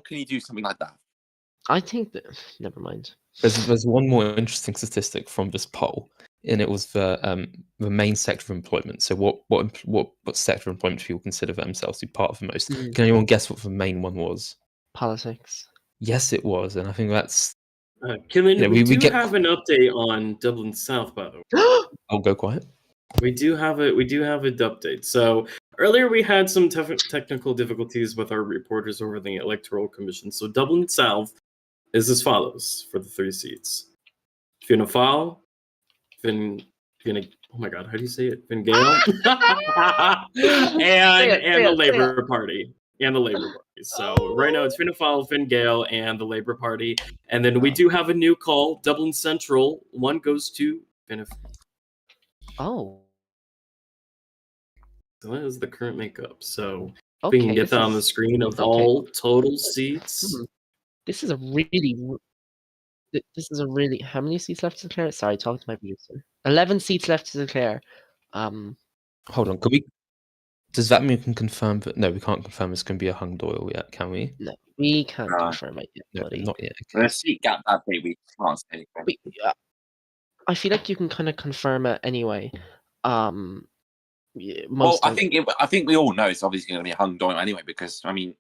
can you do something like that? I think that never mind. There's one more interesting statistic from this poll, and it was the main sector of employment. So what sector of employment do people consider themselves to be part of the most? Can anyone guess what the main one was? Politics. Yes, it was, and I think that's. Killian, we do have an update on Dublin South, by the way. I'll go quiet. We do have an update. So earlier we had some technical difficulties with our reporters over the Electoral Commission. So Dublin South is as follows for the 3 seats: Fianna Fáil, oh my god, how do you say it? Fine Gael, and the Labour Party. And the Labour Party. So right now it's Fianna Fáil, Fine Gael, and the Labour Party. And then we do have a new call. Dublin Central. One goes to Fianna Fáil. Oh. So that is the current makeup. So okay, we can get that on the screen of all total seats. This is a really how many seats left to declare? Sorry, talk to my producer. 11 seats left to declare. Hold on, does that mean we can confirm that? No, we can't confirm it's going to be a hung Doyle yet, can we? No, we can't confirm it yet, no, buddy. Not yet. Okay. The seat gap that big, we can't say anything. I feel like you can kind of confirm it anyway. Yeah, Well, most I of think we all know it's obviously going to be a hung dog anyway, because I mean,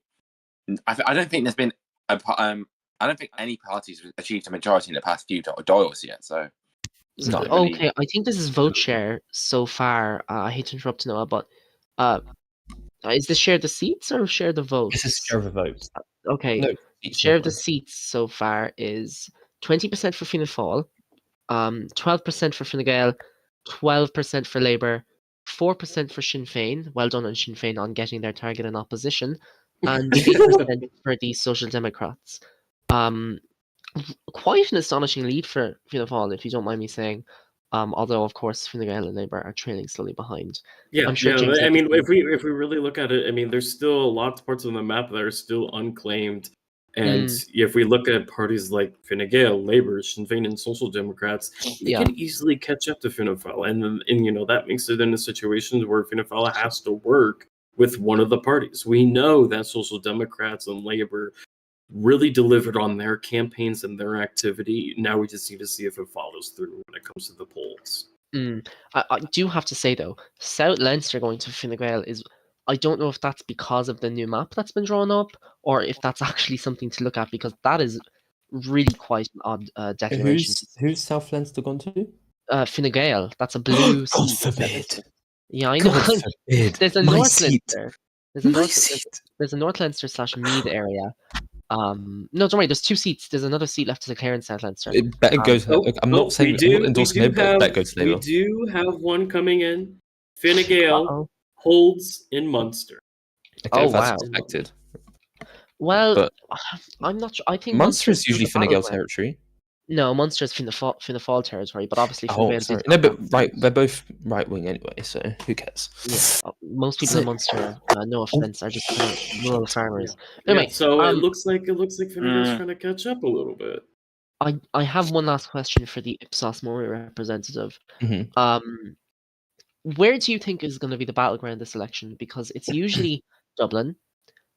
I don't think there's been I don't think any parties achieved a majority in the past few doyles yet. So No. really- Okay, I think this is vote share so far. I hate to interrupt Noah, but is this share the seats or share the votes? This is share of the votes. Okay, No, seats, share my of the friend. seats so far is 20% for Fianna Fáil, 12% for Fine Gael, 12% for Labour, 4% for Sinn Féin. Well done on Sinn Féin on getting their target in opposition, and 8% for the Social Democrats. Quite an astonishing lead for Fianna Fáil, if you don't mind me saying. Although of course Fine Gael and Labour are trailing slowly behind. Yeah, I'm sure yeah. James I mean, Nicholson- if we really look at it, I mean, there's still lots of parts of the map that are still unclaimed. And if we look at parties like Fine Gael, Labour, Sinn Féin, and Social Democrats, they Yeah. can easily catch up to Fianna Fáil, and you know that makes it in a situation where Fianna Fáil has to work with one of the parties. We know that Social Democrats and Labour really delivered on their campaigns and their activity. Now we just need to see if it follows through when it comes to the polls. I do have to say though, South Leinster going to Fine Gael is. I don't know if that's because of the new map that's been drawn up, or if that's actually something to look at, because that is really quite an odd declaration. Who's South Leinster gone to? Fine Gael, that's a blue God seat. forbid. Yeah, I know. God forbid. There's a My North seat. Leinster. There's a My North. seat. There's a North Leinster / Meath area. No, don't worry. There's 2 seats. There's another seat left to declare in South Leinster. It better go to. I'm not saying I'm not endorsing Labour, but it better go to we Labour. do have one coming in. Fine Gael Uh-oh. holds in Munster. Okay, Oh, that's wow. expected. Well, But- I'm not sure. I think Munster is still usually the Fine Gael battleground. territory. No, Munster is Fianna Fáil territory, but obviously Fine Oh, Gael sorry. did No, not but have- right, they're both right wing anyway, so who cares? Yeah, most people in Munster, no offense, are just kind of rural farmers. Anyway, So it looks like Fine Gael's trying to catch up a little bit. I have one last question for the Ipsos Mori representative. Mhm. Where do you think is going to be the battleground this election? Because it's usually Dublin.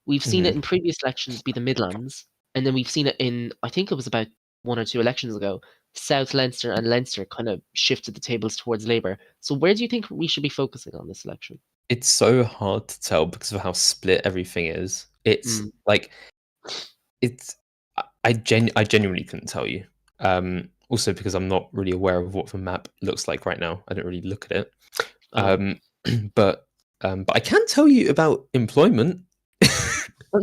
We've seen it in previous elections be the Midlands, and then we've seen it in, I think it was about 1 or 2 elections ago, South Leinster and Leinster kind of shifted the tables towards Labour. So where do you think we should be focusing on this election? It's so hard to tell because of how split everything is. It's like it's I genuinely couldn't tell you. Also because I'm not really aware of what the map looks like right now. I don't really look at it. But I can tell you about employment.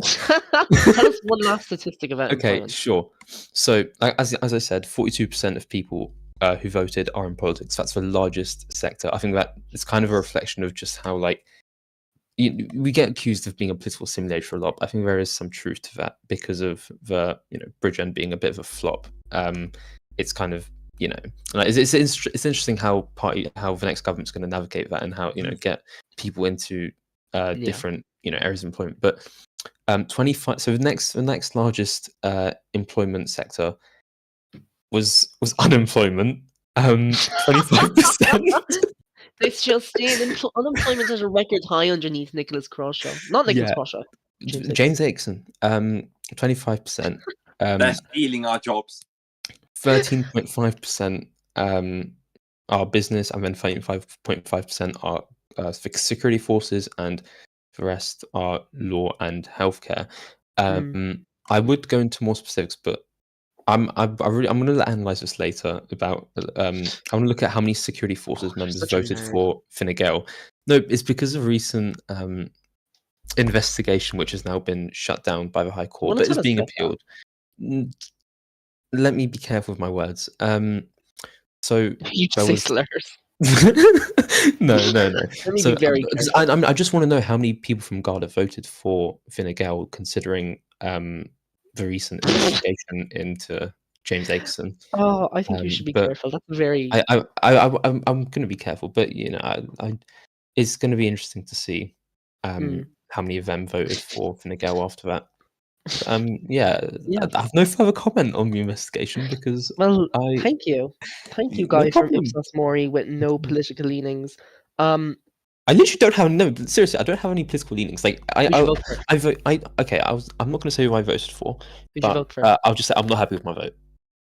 Tell us one last statistic about Okay, employment. sure. So, as I said, 42% of people who voted are in politics. That's the largest sector. I think that it's kind of a reflection of just how, like, we get accused of being a political simulator a lot. But I think there is some truth to that because of the Bridgend being a bit of a flop. It's kind of like, it's interesting how the next government's going to navigate that and how get people into different areas of employment. But 25. So the next largest employment sector was unemployment. 25%. They still stay in unemployment at a record high underneath Nicholas Crawshaw. Not Nicholas Crawshaw. James Aitken. 25%. They're stealing our jobs. 13.5% are business, and then 5.5% are security forces, and the rest are law and healthcare. I would go into more specifics, but I'm going to analyze this later. About I want to look at how many security forces members voted for Fine Gael. No, it's because of recent investigation, which has now been shut down by the High Court, but is being appealed. Let me be careful with my words. So you just say slurs. No. Let me So be very I just want to know how many people from Garda voted for Fine Gael, considering the recent investigation into James Aitken. Oh, I think you should be careful. That's very. I'm going to be careful, but it's going to be interesting to see how many of them voted for Fine Gael after that. I have no further comment on the investigation because thank you, Guy from Ipsos Mori with no political leanings. I literally don't have seriously. I don't have any political leanings. Like I'm not going to say who I voted for, but I'll just say I'm not happy with my vote.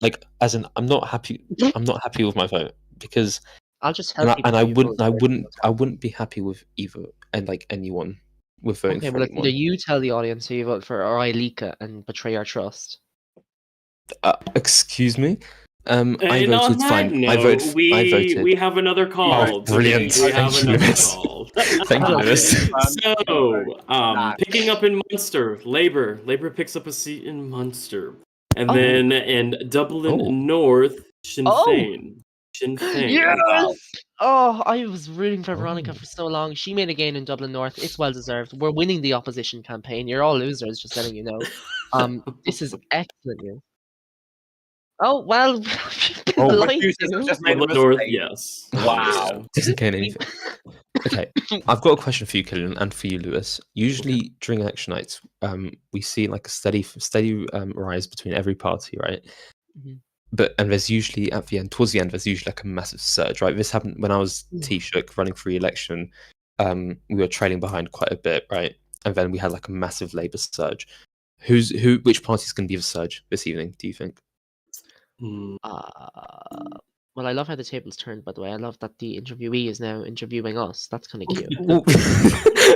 Like as in I'm not happy. I'm not happy with my vote because I'll just tell And people. I who you voted for. wouldn't be happy with either and like anyone with voting Okay, for well, it's either anyone. you tell the audience who you vote for, or I leak it and betray our trust. Excuse me. I And on voted that fine. note, I voted. we have another call. brilliant. We have Thank you, another Lewis. call. Thank you, Lewis. So, picking up in Munster, Labour picks up a seat in Munster, and Oh. then in Dublin Oh. North, Sinn Oh. Féin. Sinn Féin. Yes! Oh, I was rooting for Veronica Oh. for so long. She made a gain in Dublin North. It's well deserved. We're winning the opposition campaign. You're all losers, just letting you know. This is excellent news. Oh well, Oh, lied Producers to. just made a Dublin North, mistake. yes. Wow. Doesn't gain anything. Okay, I've got a question for you, Killian, and for you, Lewis. Usually during election nights, we see like a steady rise between every party, right? Mhm. And there's usually towards the end, there's usually like a massive surge, right? This happened when I was Taoiseach running for re-election. We were trailing behind quite a bit, right? And then we had like a massive Labour surge. Which party's going to be the surge this evening? Do you think? Well, I love how the tables turned. By the way, I love that the interviewee is now interviewing us. That's kind of cute. Well,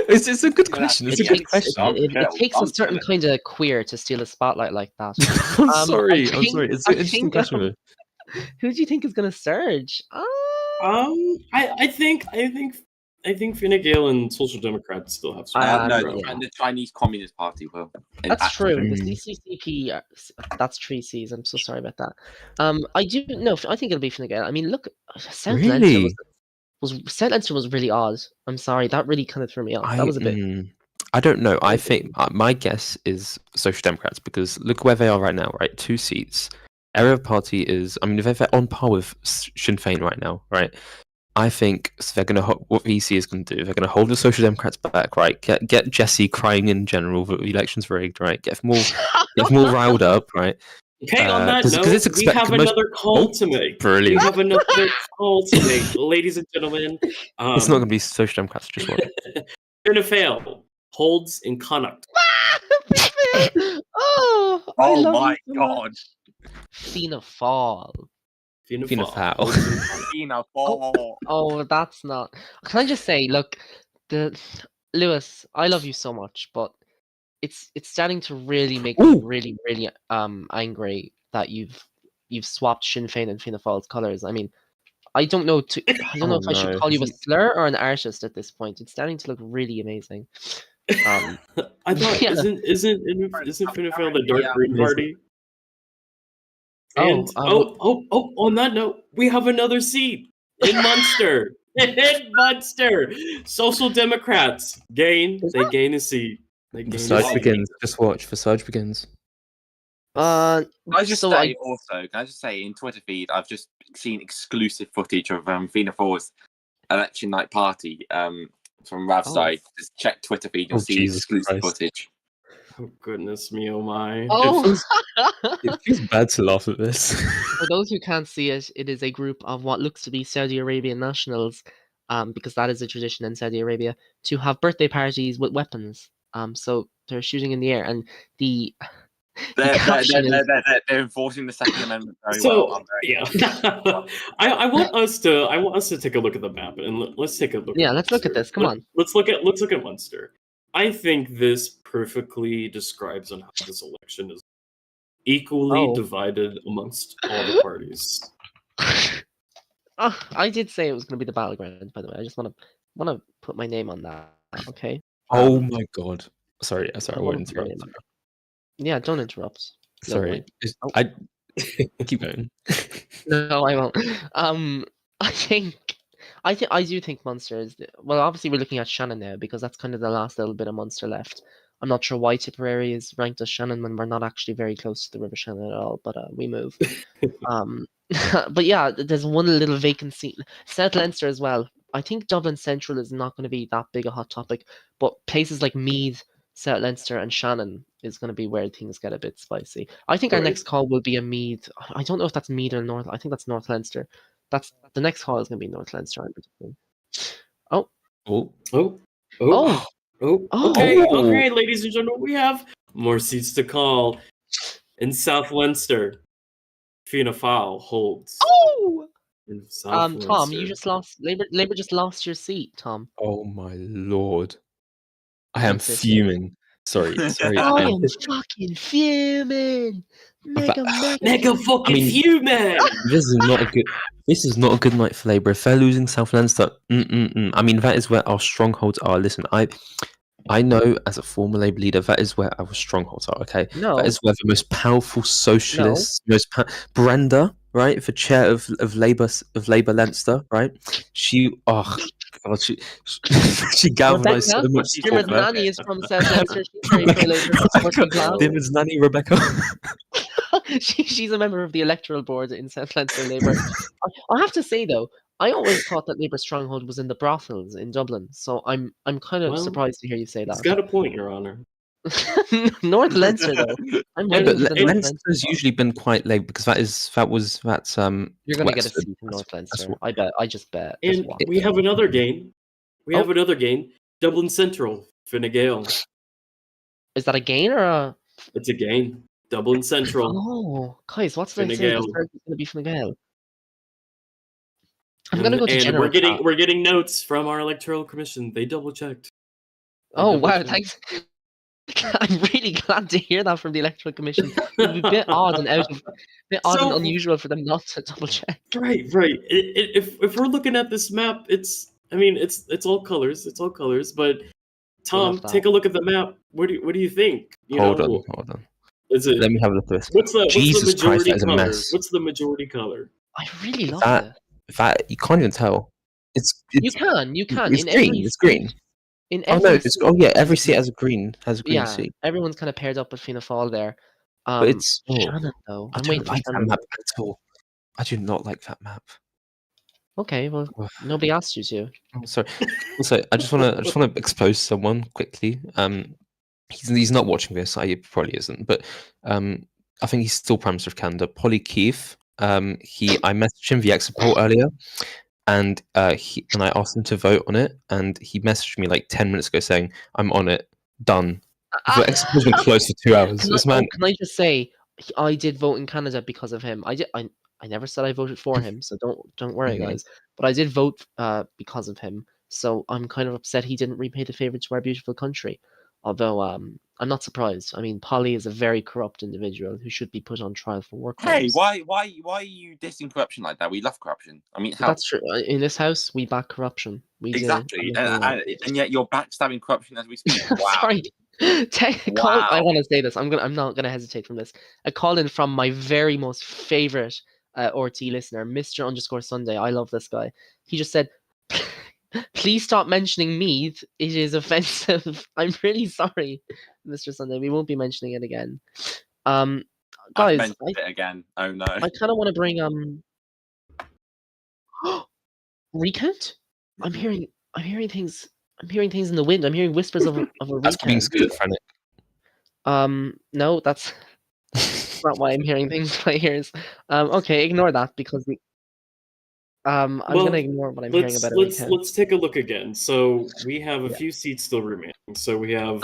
it's a good question. It's a good question. It takes a certain kind of queer to steal a spotlight like that. I'm I sorry. I'm think- sorry. It's I an interesting think, question. though. Who do you think is going to surge? I think Fine Gael and Social Democrats still have some. No, room. yeah. The Chinese Communist Party will. That's true. The Mm. CCCP, that's 3 Cs. I'm so sorry about that. I do no. I think it'll be Fine Gael. I mean, look, South Leinster Really? South Leinster was really odd. I'm sorry, that really kind of threw me off. That was a bit. I don't know. I think my guess is Social Democrats because look where they are right now. Right, 2 seats. Area Party is. I mean, they're on par with Sinn Féin right now. Right. I think they're going to what the EC is going to do. They're going to hold the Social Democrats back, right? Get Jesse crying in general that the election's rigged, right? Get them all riled up, right? Okay, on that 'cause note, it's we have another call to make. Brilliant. We have another call to make, ladies and gentlemen. It's not going to be Social Democrats. Just what? Fianna Fáil holds in Connacht. Oh Oh love my you so god. much. Fianna Fáil. Fianna Fianna Fáil. Fáil. Fianna Fáil. Oh, that's not. Can I just say, look, Lewis, I love you so much, but it's starting to really make me Ooh. really angry that you've swapped Sinn Féin and Fianna Fáil's colours. I mean, I don't know I don't know if I should no. call you a slur or an artist at this point. It's starting to look really amazing. I thought Yeah. isn't Fianna Fáil the dark green it is. party? Oh, And on that note, we have another seat in Munster. In Munster, Social Democrats gain a seat. They The gain a surge seat. begins. Just watch. The surge begins. Can I just so say also, can I just say in Twitter feed, I've just seen exclusive footage of Fianna Fáil's election night party from Rav's Oh. side. Just check Twitter feed, you'll Oh, see Jesus exclusive Christ. footage. Oh goodness me, oh my! Oh. It feels bad to laugh at this. For those who can't see it, it is a group of what looks to be Saudi Arabian nationals, because that is a tradition in Saudi Arabia, to have birthday parties with weapons. So they're shooting in the air, and the caption is- They're enforcing the Second Amendment very So well. I'm very yeah, I want us to take a look at the map and let's take a look. Yeah, at let's look at Munster. this. Come on. Let's look at Munster. I think this perfectly describes on how this election is equally Oh. divided amongst all the parties. Oh, I did say it was going to be the battleground. By the way, I just want to put my name on that. Okay. Oh my god. Sorry, I I won't wanna put my interrupt. name on that. Yeah, don't interrupt. No Sorry. way. Oh. I keep going. No, I won't. I do think Munster is well. Obviously, we're looking at Shannon now because that's kind of the last little bit of Munster left. I'm not sure why Tipperary is ranked as Shannon when we're not actually very close to the River Shannon at all. But we move. But yeah, there's one little vacancy. South Leinster as well. I think Dublin Central is not going to be that big a hot topic, but places like Meath, South Leinster, and Shannon is going to be where things get a bit spicy. I think our Right. next call will be a Meath. I don't know if that's Meath or North. I think that's North Leinster. That's the next call is going to be North Leinster. I'm predicting. Oh, Oh, Oh, okay, Oh. okay, ladies and gentlemen, we have more seats to call. In South Leinster, Fianna Fáil holds. oh! in South Tom, you Leinster. just lost. Labour just lost your seat, Tom. Oh my lord. I am What's this? fuming. Sorry. I am fucking fuming. Mega. Mega fucking fuming! This is not a good night for Labour. If they're losing South Leinster, I mean, that is where our strongholds are. Listen, I know as a former Labour leader, that is where our strongholds are. Okay, No. that is where the most powerful socialists, Brenda, right, the chair of Labour Leinster, right? She galvanised so much support Diarmaid's there. nanny is from South Leinster. She's very pro-Labour. Supports the plan. Diarmaid's nanny, Rebecca. She's a member of the electoral board in South Leinster Labour. I have to say though, I always thought that Labour's stronghold was in the brothels in Dublin. So I'm kind of Well, surprised to hear you say It's that. got a point, Your Honor. North Leinster though. I'm Yeah, waiting but for the North Leinster Leinster. has usually been quite late because that's You're gonna get a Wexford. seat in North Leinster. I bet. I just bet. And we have another game. We have another game. Dublin Central, Fine Gael. Is that a gain or a? It's a game. Dublin Central. Oh, guys, what's the Fine thing? Gael. The third is gonna be Fine Gael. I'm gonna go to and general. we're getting notes from our electoral commission. They double checked. Oh wow, thanks. I'm really glad to hear that from the electoral commission. It would be a bit odd and So- unusual for them not to double check. Right. If we're looking at this map, it's all colors. It's all colors. But Tom, love that. take a look at the map. What do you think? Hold on. Is it? Let me have a look at this. What's the Jesus Christ, majority that is a color? mess. What's the majority color? I really love That- it. That you can't even tell. It's You can. It's In green. every It's green. seat- In Oh every no! It's seat- every seat has a green yeah. seat. Everyone's kind of paired up with Fianna Fáil there. But it's Shannon though. I I'm don't waiting for like that Shannon. map at all. I do not like that map. Okay, well, Ugh. nobody asked you to. Oh, sorry. Also, I just want to expose someone quickly. He's not watching this. He probably isn't. But I think he's still Prime Minister of Canada. Polly Keith. I messaged him via exit poll earlier, and I asked him to vote on it, and he messaged me like 10 minutes ago saying, "I'm on it, done." The exit poll's been closed for 2 hours. This man. Can I just say, I did vote in Canada because of him. I never said I voted for him, so don't worry, Mhm. guys. But I did vote because of him. So I'm kind of upset he didn't repay the favor to our beautiful country. Although I'm not surprised. I mean, Polly is a very corrupt individual who should be put on trial for war Hey, crimes. why are you dissing corruption like that? We love corruption. I mean, But how that's true. In this house, we back corruption. We do. exactly? And yet you're backstabbing corruption as we speak. Wow. Sorry. Wow. I want to say this. I'm not gonna hesitate from this. A call in from my very most favorite RT listener, Mr. _Sunday. I love this guy. He just said, "Please stop mentioning Meath. It is offensive." I'm really sorry, Mr. Sunday. We won't be mentioning it again. I've Guys, mentioned it again. Oh no. I kind of want to bring recount. I'm hearing things. I'm hearing things in the wind. I'm hearing whispers of a That's being recount. schizophrenic. No, that's not why I'm hearing things in my ears. Okay, ignore that because I'm Well, gonna ignore what I'm hearing about a recount. Let's take a look again. So we have a Yeah. few seats still remaining. So we have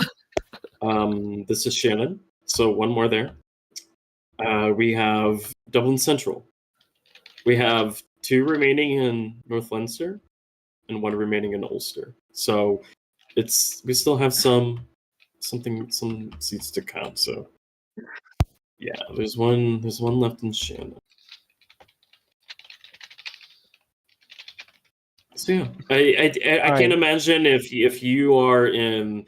this is Shannon. So one more there. We have Dublin Central. We have 2 remaining in North Leinster and 1 remaining in Ulster. So we still have some seats to count. So yeah, there's one left in Shannon. So yeah, I can't imagine if you are in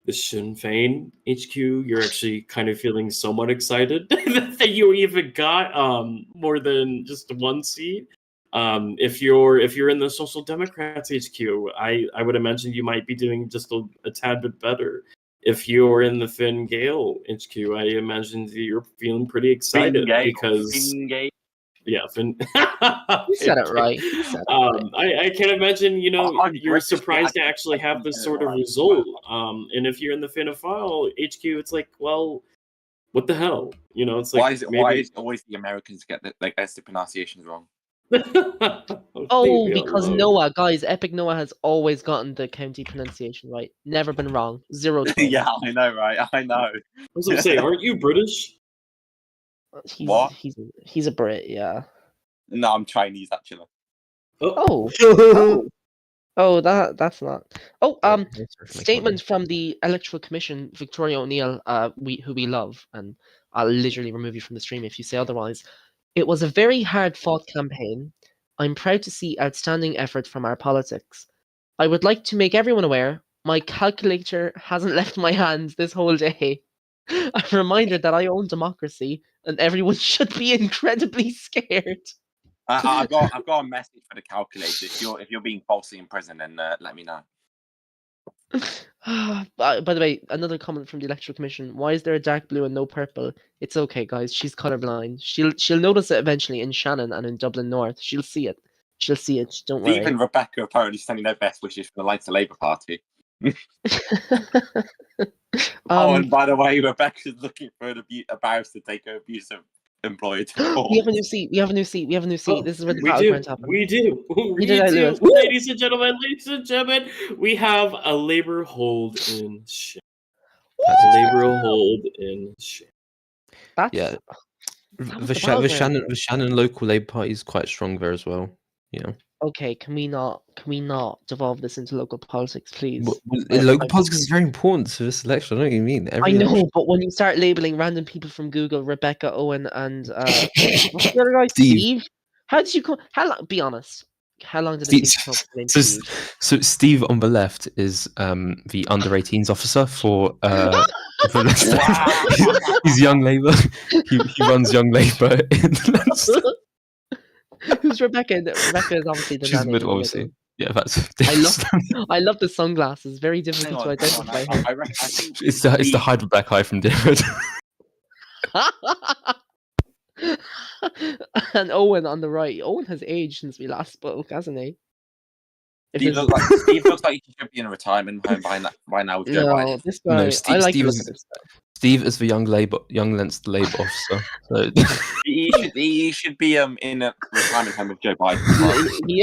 the Sinn Féin HQ, you're actually kind of feeling somewhat excited that you even got more than just 1 seat. If you're in the Social Democrats HQ, I would imagine you might be doing just a tad bit better. If you're in the Fine Gael HQ, I imagine that you're feeling pretty excited because yeah, Finn. You said it right. You said it right. I can't imagine, I'm you're British, surprised to I- actually I have can this get it sort of right. result. And if you're in the Fianna Fáil HQ, it's like, well, what the hell? It's like Why is it always the Americans get their pronunciations wrong? Oh, because Noah, guys, Epic Noah has always gotten the county pronunciation right. Never been wrong. 0 to 12. Yeah, I know, right? I know. I was gonna say, aren't you British? He's, What? He's a Brit, yeah. No, I'm Chinese actually. Oh, that's not. Oh, Sorry, sorry for making statement from the Electoral Commission, Victoria O'Neill, who we love, and I'll literally remove you from the stream if you say otherwise. It was a very hard-fought campaign. I'm proud to see outstanding effort from our politics. I would like to make everyone aware my calculator hasn't left my hands this whole day. A reminder that I own democracy and everyone should be incredibly scared. I've got a message for the calculator. If you're being falsely imprisoned, then let me know. By the way, another comment from the Electoral Commission. Why is there a dark blue and no purple? It's okay, guys. She's colorblind. She'll notice it eventually in Shannon and in Dublin North. She'll see it. She'll see it. Don't worry. Even Rebecca apparently sending their best wishes for the Lights of Labour Party. Oh, and by the way, Rebecca's looking for a barrister to take her abusive employer to court. We have a new seat. We have a new seat. We have a new seat. Oh, This is where the we battleground do. happens. We do. We did I do. lose? Ladies and gentlemen, we have a Labour hold in shame. Labour hold in shame. That's Yeah. that was The, the Sha- the battleground. Shannon the Shannon local Labour Party is quite strong there as well. You know, Okay, can we not devolve this into local politics, please? local politics is very important to this election. I know what you mean. I Every know, election- but when you start labeling random people from Google, Rebecca, Owen, and what's the other guy? Steve. How did you come? How long? Be honest. How long did it Steve- take to come up with the name So, Steve? so Steve on the left is the under 18s officer for he's Young Labour. He runs Young Labour in Leinster. Who's Rebecca? Rebecca is obviously the She's nanny in middle, the obviously. middle. Yeah, that's. I love the sunglasses. Very Hang difficult on, to identify. I think It's the Hyde Rebecca High from Difford. And Owen on the right. Owen has aged since we last spoke, hasn't he? If Steve it's- looks like he should be in a retirement home by now with Joe no, Biden. this guy. No, I Steve- like the Steve look is- of this guy. Steve is the young Leinster Labour officer. So He should be in a retirement home with Joe Biden.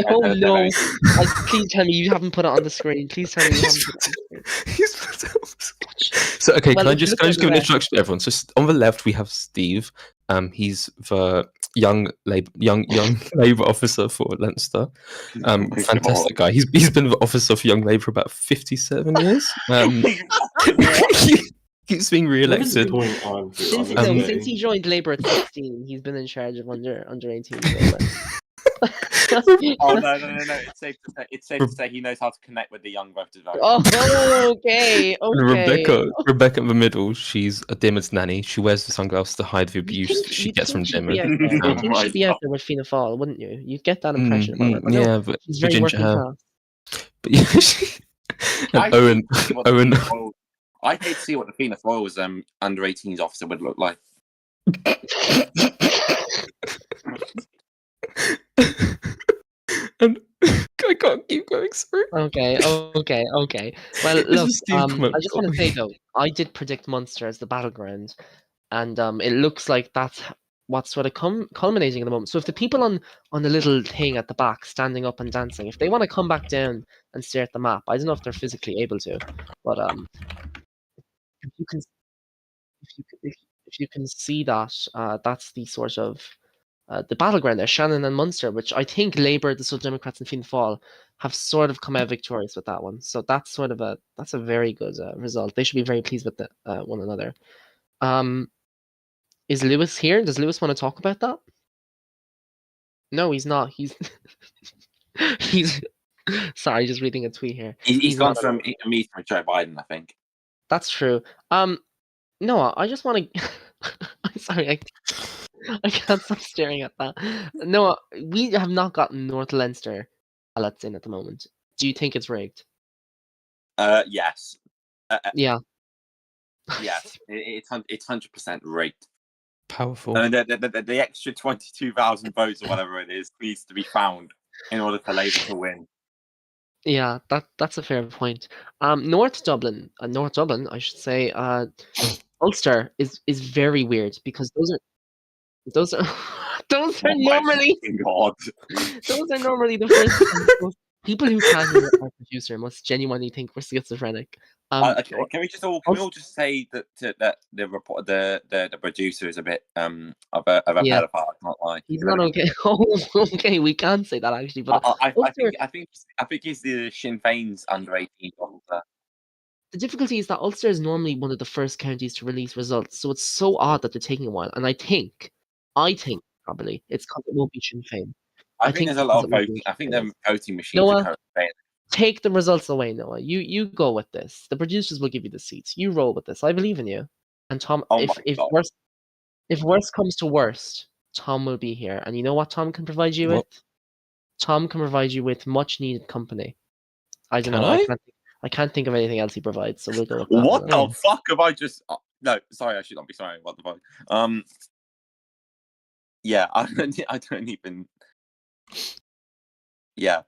Oh no! Please tell me you haven't put it on the screen. Please tell me you haven't put it on the screen. So okay, Well, can I if you just look at give an the introduction to everyone? So on the left we have Steve. He's the young Labour officer for Leinster. Fantastic guy. He's been the officer for Young Labour for about 57 years. Keeps being What is re-elected. going on here? Since he joined Labour at 16, he's been in charge of under 18. Labour. Oh no! It's safe to say he knows how to connect with the young voters. Oh, okay. Rebecca in the middle, she's a Dimmerd's nanny. She wears the sunglasses to hide the abuse she gets from Dimmerd. I think she'd be out there with Fianna Fáil, wouldn't you? You'd get that impression about her. But no, yeah, but she's the very ginger working hair. class. But yeah, and Owen. I'd hate to see what the Fianna Fáil's under 18s officer would look like. And I can't keep going. Sorry. Okay. Well, It's look, just Steve I just want to say though, I did predict Munster as the battleground, and it looks like that's what's sort of culminating at the moment. So if the people on the little thing at the back, standing up and dancing, if they want to come back down and stare at the map, I don't know if they're physically able to, but if you can see that, that's the sort of the battleground there, Shannon and Munster, which I think Labour, the Social Democrats, and Fianna Fáil have sort of come out victorious with that one. So that's sort of a very good result. They should be very pleased with one another. Is Lewis here? Does Lewis want to talk about that? No, he's not. He's sorry, just reading a tweet here. He's gone not from a meeting with Joe Biden, I think. That's true. Noah, I just want to. I'm sorry, I can't stop staring at that. Noah, we have not gotten North Leinster ballots in at the moment. Do you think it's rigged? Yes. Yeah. Yes. It's 100% rigged. Powerful. And the extra 22,000 votes or whatever it is needs to be found in order for Labour to win. Yeah, that's a fair point. North Dublin, I should say. Ulster is very weird because those are normally those are normally the first people who can't hear our producer must genuinely think we're schizophrenic. Can we all just say that the producer is a bit of a pedophile why. He's not okay. Oh, okay, we can't say that actually. But Ulster, I think he's the Sinn Féin's under 18 officer. the difficulty is that Ulster is normally one of the first counties to release results, so it's so odd that they're taking a while. And I think probably it's because it won't be Sinn Féin. I think there's a lot of because it won't be voting. I think Sinn Féin. the voting machines are Noah, currently failing. take the results away, Noah. You go with this. The producers will give you the seats. You roll with this. I believe in you. And Tom, Oh if my God. worst comes to worst, Tom will be here. And you know what Tom can provide you What? with? Tom can provide you with much needed company. I don't Can know. I? I can't think of anything else he provides, so we'll go with that. What Oh. the fuck have I just? No, sorry, I should not be sorry. What the fuck? Yeah, I don't even. Yeah.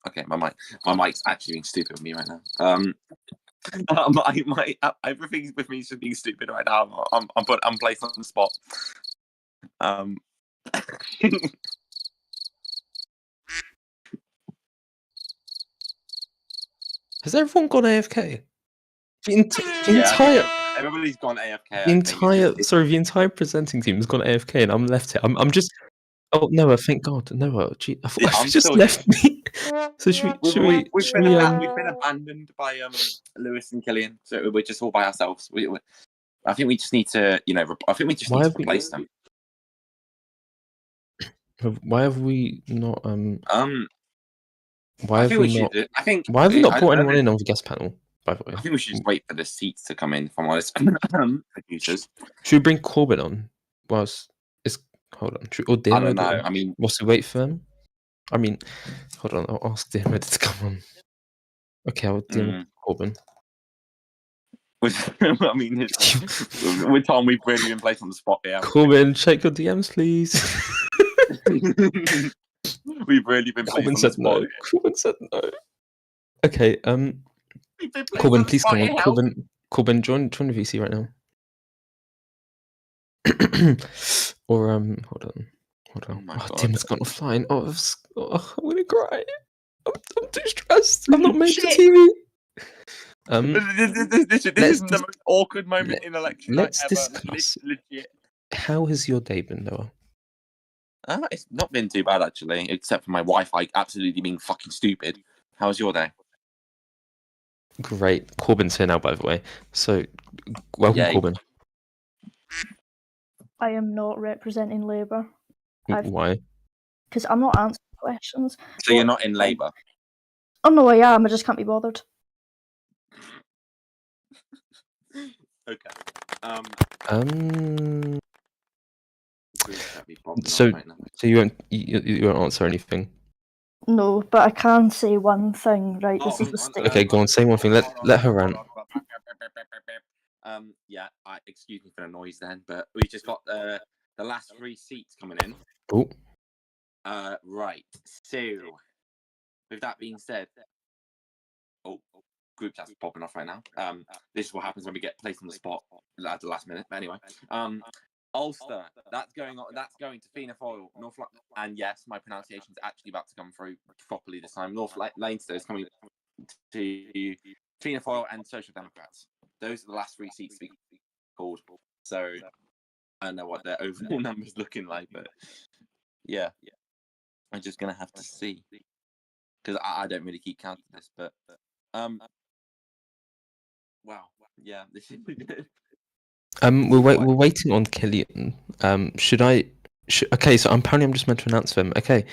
Okay, my mic's actually being stupid with me right now. Everything with me is just being stupid right now. I'm placed on the spot. Has everyone gone AFK? The Yeah, entire everybody's gone AFK. the entire presenting team has gone AFK, and I'm left here. I'm just. Oh, Noah, thank God, Noah. Gee, I thought Yeah, you I'm just still left me. So We've been abandoned by Lewis and Killian, so we're just all by ourselves. I think we just need to, I think we just need to replace them. Why have we not? Why I have think we we not? should. I think. Why have we not brought I anyone in on the guest panel? By the way, I think we should just wait for the seats to come in. If I'm honest, producers. Should we bring Corbin on? Hold on. Or I Diarmuid, don't know. or I mean, what's the wait for them? I mean, hold on. I'll ask Diarmuid to come on. Okay, I'll Diarmuid Corbin. I mean, with Tom, we've really been placed on the spot here. Corbin, check your DMs, please. We've really been placed Corbin on said the spot. no. Corbin said no. Okay, Corbin, please come on. Corbin, join the VC right now. Or hold on. Oh my God. Tim's gone offline. I'm gonna cry. I'm too stressed. I'm not made for TV. This is the most awkward moment in election night let's ever. discuss. Legit. How has your day been, Noah? It's not been too bad actually, except for my Wi-Fi absolutely being fucking stupid. How's your day? Great. Corbin's here now, by the way. So, welcome, Yay. Corbin. I am not representing Labour Why? because I'm not answering questions. So you're not in Labour? Oh no, I am. I just can't be bothered. Okay. So you won't answer anything. No, but I can say one thing. Right, this is the state. Okay, go on. Say one thing. Let her rant. Yeah. Excuse me for the noise then, but we just got the last 3 seats coming in. Oh. Right. So, with that being said, group chat's popping off right now. This is what happens when we get placed on the spot at the last minute. But anyway, Ulster, that's going to Fianna Fáil, North and yes, my pronunciation is actually about to come through properly this time. North Leinster is coming to Fianna Fáil and Social Democrats. Those are the last 3 seats to be called. So I don't know what their overall numbers looking like, but yeah, I'm just gonna have to see because I don't really keep count of this, but wow, yeah, this is. We're waiting on Killian. Okay, so apparently I'm just meant to announce them. Okay.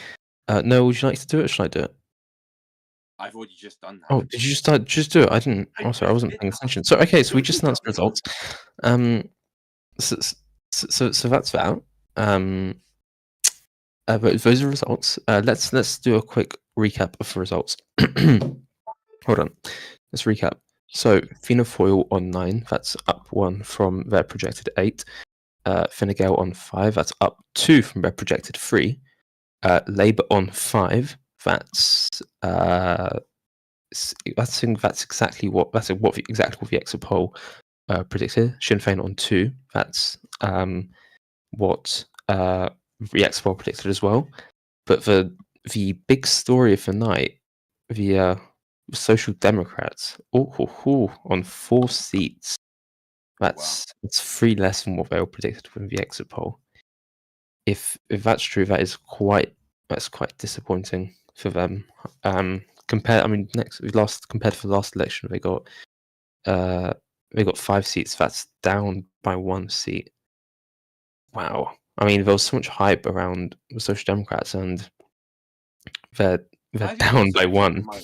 No, would you like to do it or should I do it? I've already just done that. Oh, did you just do it? I didn't. Oh, sorry, I wasn't paying attention. So okay, so we just announced the results. So that's that. But those are results. Let's do a quick recap of the results. Hold on. Let's recap. So Fianna Fáil on 9, that's up 1 from their projected 8. Fine Gael on 5, that's up 2 from their projected 3. Labour on 5, that's exactly what the exit poll predicted. Sinn Féin on 2, that's what the exit poll predicted as well. But the big story of the night, the Social Democrats on 4 seats. That's 3 less than what they all predicted from the exit poll. If that's true, that's quite disappointing for them. Compared to the last election, they got 5 seats. That's down by 1 seat. Wow. I mean, there was so much hype around the Social Democrats, and they're down by 1. I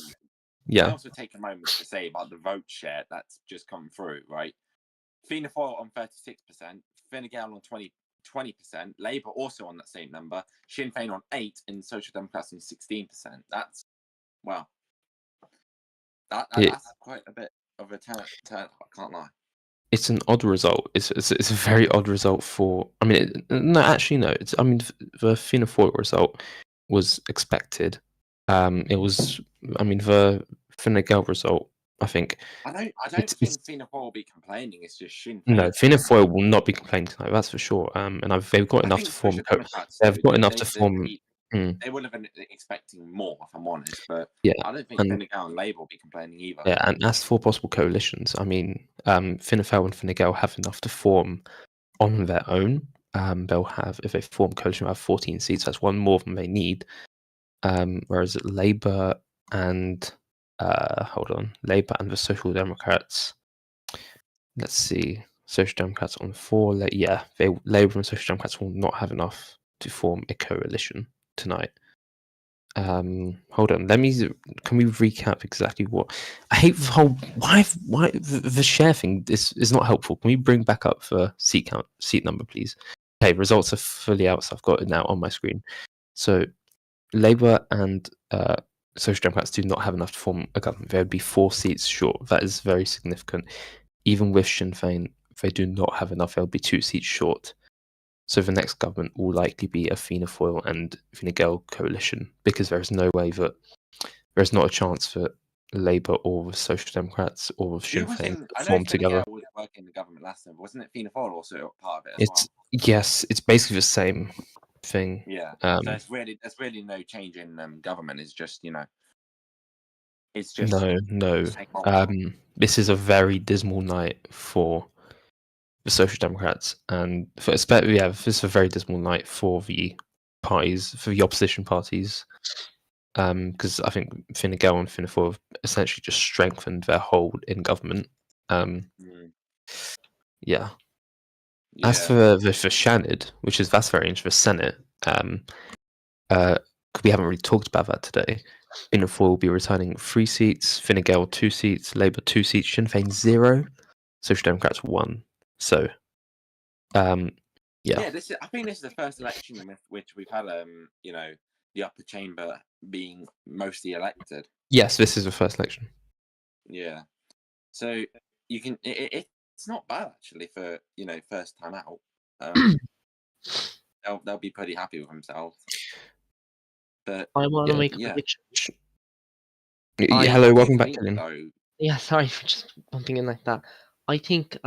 Yeah. also take a moment to say about the vote share that's just come through, right? Fianna Fáil on 36%, Fine Gael on 20%, Labour also on that same number, Sinn Féin on 8%, and Social Democrats on 16%. That's that's quite a bit of a turn. I can't lie. It's an odd result. It's a very odd result for. I mean, no, actually, no. The Fianna Fáil result was expected. It was. I mean, the Fine Gael result. I think. I don't think Fianna Fáil will be complaining. It's just Sinn Féin. No, Fianna Fáil will not be complaining tonight. That's for sure. And they've got enough to form. They've got enough to form. They would have been expecting more, if I'm honest, but Yeah, I don't think Fine Gael and Labour will be complaining either. Yeah, and as for possible coalitions, I mean, Fine Féil and Fine Gael have enough to form on their own. They'll have, if they form coalition, they'll have 14 seats. That's one more than they need. Whereas Labour and Labour and the Social Democrats. Let's see, Social Democrats on 4. Labour and Social Democrats will not have enough to form a coalition tonight. Hold on. Can we recap exactly what I hate? The whole why the share thing is not helpful. Can we bring back up the seat number, please? Okay, results are fully out, so I've got it now on my screen. So Labour and Social Democrats do not have enough to form a government. There would be 4 seats short. That is very significant. Even with Sinn Féin, they do not have enough. They'll be 2 seats short. So the next government will likely be a Fianna Fáil and Fine Gael coalition, because there is no way that there is not a chance that Labour or the Social Democrats or Sinn Féin form together. I was working in the government last time, but wasn't it Fianna Fáil also part of it as well? Yes, it's basically the same thing. Yeah. So there's really no change in government. It's just it's just no. This is a very dismal night for the Social Democrats, and this is a very dismal night for the parties, for the opposition parties, because I think Fine Gael and Fianna Fáil have essentially just strengthened their hold in government. Yeah. As for the Seanad, that's very interesting, the Senate, we haven't really talked about that today. Fianna Fáil will be returning 3 seats, Fine Gael 2 seats, Labour 2 seats, Sinn Féin 0, Social Democrats 1. So, I think this is the first election in which we've had the upper chamber being mostly elected. Yes, this is the first election. Yeah, so you can it's not bad actually for first time out. They'll be pretty happy with themselves. But I want to make a prediction. Hello, welcome back, Killian. Yeah, sorry for just bumping in like that. I think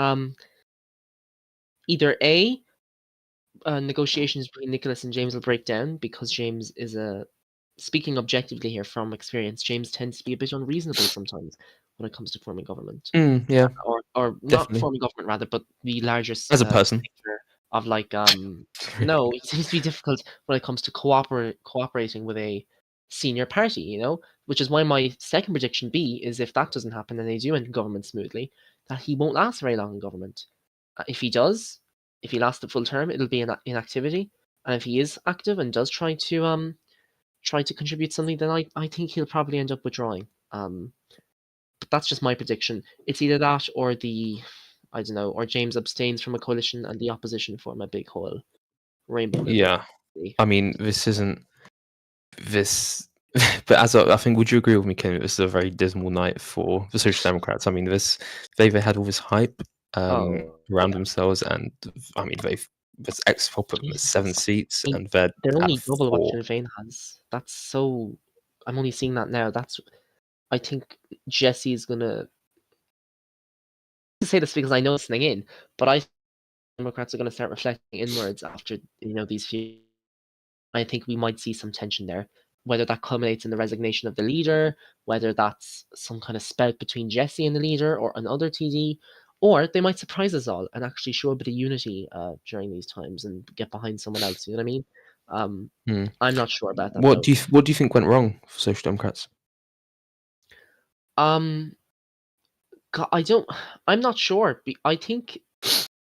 either A, negotiations between Nicholas and James will break down, because James is speaking objectively here from experience, James tends to be a bit unreasonable sometimes when it comes to forming government. Yeah. Or not forming government rather, but the largest as a person of no, it seems to be difficult when it comes to cooperating with a senior party, which is why my second prediction B is, if that doesn't happen and they do enter government smoothly, that he won't last very long in government. If he lasts the full term, it'll be an inactivity, and if he is active and does try to contribute something, then I think he'll probably end up withdrawing. But that's just my prediction. It's either that or or James abstains from a coalition and the opposition form a big whole rainbow. Yeah, I mean, this isn't this. But I think, would you agree with me, Kim? This is a very dismal night for the Social Democrats. I mean, they had all this hype around themselves, and I mean, this exfil put them at 7 seats, and they're only double what Sinn Féin has. That's so. I'm only seeing that now. I think Jesse's gonna say this because I know it's listening in, but I think Democrats are going to start reflecting inwards after these few. I think we might see some tension there. whether that culminates in the resignation of the leader, whether that's some kind of spout between Jesse and the leader or another TD, or they might surprise us all and actually show a bit of unity during these times and get behind someone else. You know what I mean? I'm not sure about that. What do you think went wrong for Social Democrats? I'm not sure. I think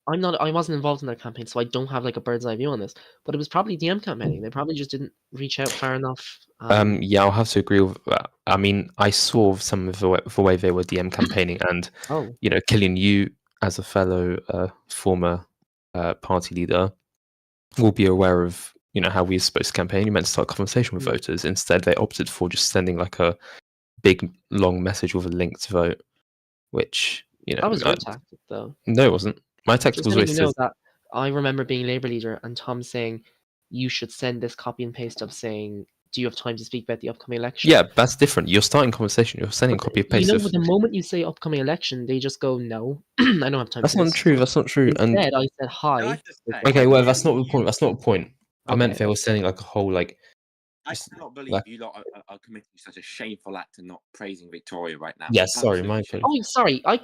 I wasn't involved in that campaign, so I don't have like a bird's eye view on this. But it was probably DM campaigning. They probably just didn't reach out far enough. Yeah, I'll have to agree with that. I mean, I saw some of the way they were DM campaigning, and Killian, you as a fellow former party leader will be aware of how we're supposed to campaign. You meant to start a conversation with voters. Instead, they opted for just sending like a big long message with a link to vote, which that was your tactic, though. No, it wasn't. My tactic was always that I remember being Labour leader and Tom saying you should send this copy and paste of saying, do you have time to speak about the upcoming election? Yeah, that's different. You're starting conversation. You're sending a copy of paste. The moment you say upcoming election, they just go, no, I don't have time. That's not true. That's not true. Instead, I said hi. Okay, well, that's not the point. That's not the point. I meant they were sending like a whole like. I cannot believe you lot are committing such a shameful act and not praising Victoria right now. Yes, sorry, my fault. Oh, sorry. I'm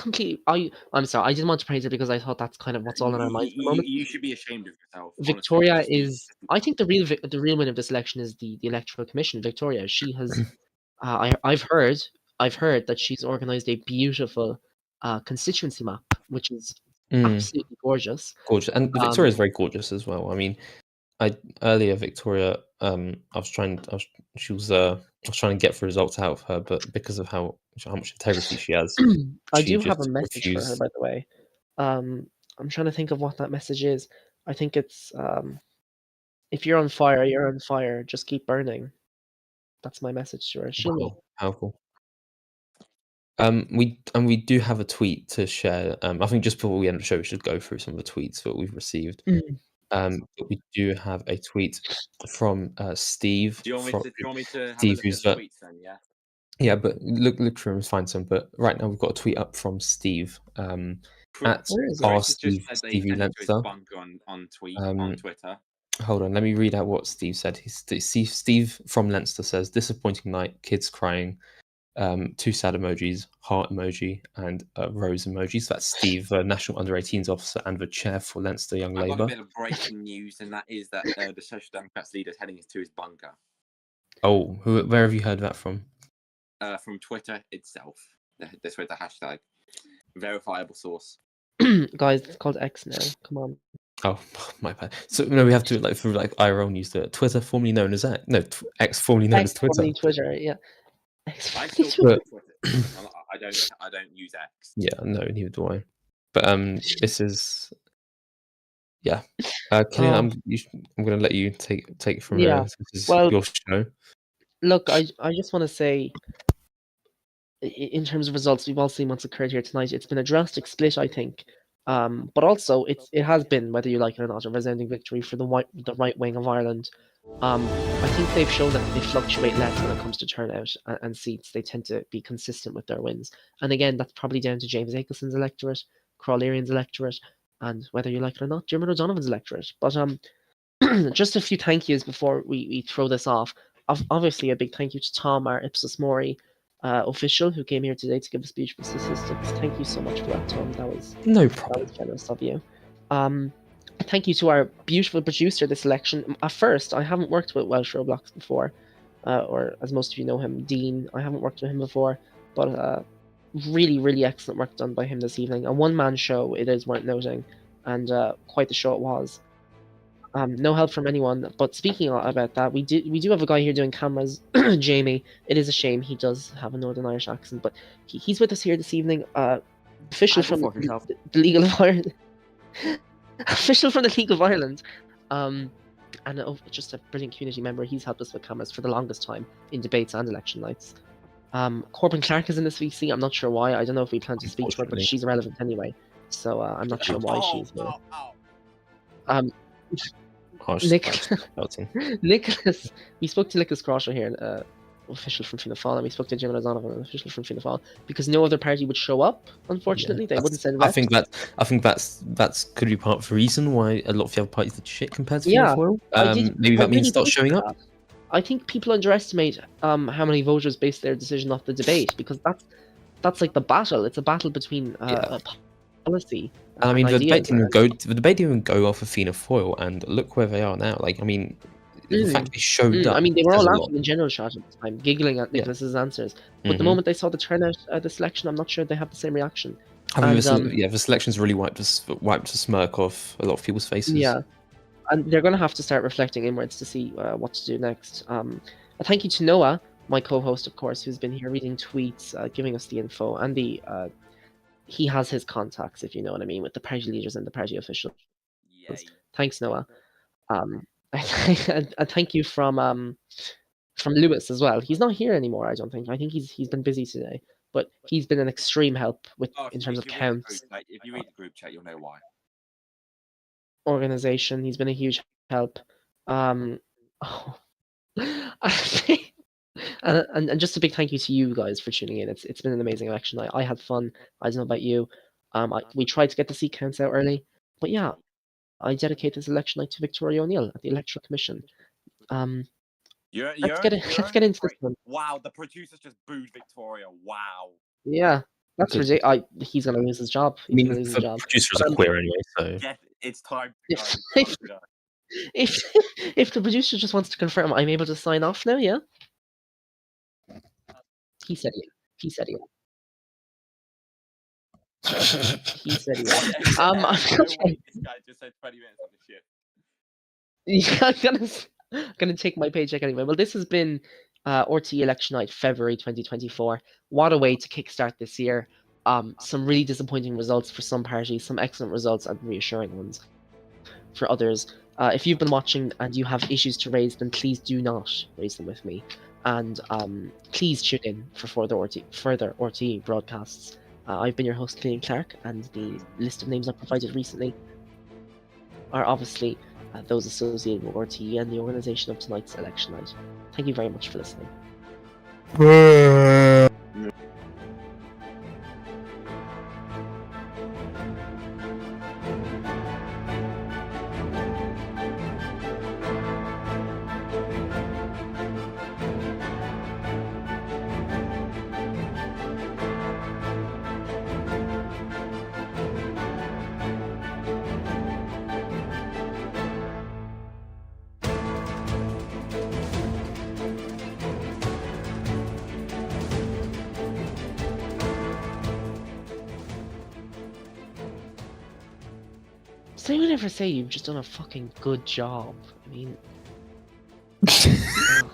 sorry. I didn't want to praise it because I thought that's kind of what's all in our minds at the moment. You should be ashamed of yourself. Victoria honestly. is. I think the real win of this election is the Electoral Commission. Victoria, she has. I've heard that she's organised a beautiful constituency map, which is absolutely gorgeous. Gorgeous, and Victoria is very gorgeous as well. I mean. Earlier Victoria, I was trying to get the results out of her, but because of how much integrity she has, I do have a message for her, by the way. I'm trying to think of what that message is. I think it's if you're on fire, you're on fire. Just keep burning. That's my message to her. She'll know. Powerful. We do have a tweet to share. I think just before we end the show, we should go through some of the tweets that we've received. But we do have a tweet from Steve. Do you want me to Steve, have a look at the tweets then? Yeah. Yeah, but look through and find some. But right now we've got a tweet up from Steve. At Stevie Leinster on Twitter. Hold on, let me read out what Steve said. Steve from Leinster says, "Disappointing night, kids crying." 2 sad emojis, heart emoji, and a rose emoji. So that's Steve, National Under-18s officer and the chair for Leinster Young Labour. I've got a bit of breaking news, and that is that the Social Democrats leader is heading to his bunker. Oh, where have you heard that from? From Twitter itself. The Twitter hashtag. Verifiable source. Guys, it's called X now. Come on. Oh, my bad. So we have to through IRL use the Twitter, formerly known as X. No, X, formerly known as Twitter. Formerly Twitter, yeah. I still Twitter. I don't use X. Yeah, no, neither do I. But this is Killian, I'm going to let you take it from here. This is your show. Look, I just want to say, in terms of results, we've all seen what's occurred here tonight. It's been a drastic split, I think. But also, it has been, whether you like it or not, a resounding victory for the right wing of Ireland. I think they've shown that they fluctuate less when it comes to turnout and seats. They tend to be consistent with their wins. And again, that's probably down to James Akelson's electorate, Crawlerian's electorate, and whether you like it or not, Dermot O'Donovan's electorate. But just a few thank yous before we throw this off. Obviously, a big thank you to Tom, our Ipsos Mori official, who came here today to give a speech with statistics. Thank you so much for that, Tom. That was no problem. That was generous of you. Thank you to our beautiful producer this election. At first, I haven't worked with Welsh Roblox before, or as most of you know him, Dean. I haven't worked with him before, but really, really excellent work done by him this evening. A one-man show, it is worth noting, and quite the show it was. No help from anyone, but speaking about that, we do have a guy here doing cameras, Jamie. It is a shame he does have a Northern Irish accent, but he's with us here this evening. Official from the League of Ireland. Official from the League of Ireland, and just a brilliant community member. He's helped us with cameras for the longest time in debates and election nights. Corbin Clark is in this VC. I'm not sure why. I don't know if we plan to speak to her, but she's irrelevant anyway. So I'm not sure why she's here. Nicholas, we spoke to Nicholas Crosher here, official from Fianna Fáil, and we spoke to Jim O'Donovan, an official from Fianna Fáil, because no other party would show up. Unfortunately, they wouldn't send. I think that's could be part of the reason why a lot of the other parties did shit compared to Fianna Fáil. Maybe that means start showing up. I think people underestimate how many voters base their decision off the debate, because that's like the battle. It's a battle between policy And I mean, and the debate ideas. didn't even go off of Fianna Fáil, and look where they are now. Like, I mean, the fact they showed up. I mean, they were all says a lot. laughing in general chat at the time, giggling at Yeah. Nicholas's answers. But the Mhm. moment they saw the turnout at the selection, I'm not sure they have the same reaction. I mean, And, the selections really wiped a smirk off a lot of people's faces. Yeah, and they're going to have to start reflecting inwards to see what to do next. A thank you to Noah, my co-host, of course, who's been here reading tweets, giving us the info, and he has his contacts, if you know what I mean, with the party leaders and the party officials. Yay. Thanks, Noah. A thank you from Lewis as well. He's not here anymore, I don't think. I think he's been busy today, but he's been an extreme help with in terms of counts, If you read the group chat, you'll know why. organization. He's been a huge help. And just a big thank you to you guys for tuning in. It's been an amazing election. I had fun. I don't know about you. We tried to get the seat counts out early, but yeah, I dedicate this election night to Victoria O'Neill at the Electoral Commission. Let's get into this one. Wow, the producers just booed Victoria. Wow. Yeah, that's Good. ridiculous. He's gonna lose his job. I mean, He's gonna lose his the job. producers are queer anyway, so Yes, it's time. If- If the producer just wants to confirm, I'm able to sign off now. Yeah. He said yeah. He said yeah. He said yeah. I'm No gonna way, this guy just said 20 minutes on the shit. Yeah, I'm gonna take my paycheck anyway. Well, this has been RT Election Night, February 2024. What a way to kickstart this year. Some really disappointing results for some parties, some excellent results and reassuring ones for others. If you've been watching and you have issues to raise, then please do not raise them with me. And please tune in for further RT broadcasts. I've been your host, Cillian Clark, and the list of names I provided recently are obviously those associated with RTE and the organisation of tonight's election night. Thank you very much for listening. Does anyone ever say you've just done a fucking good job? I mean, ugh.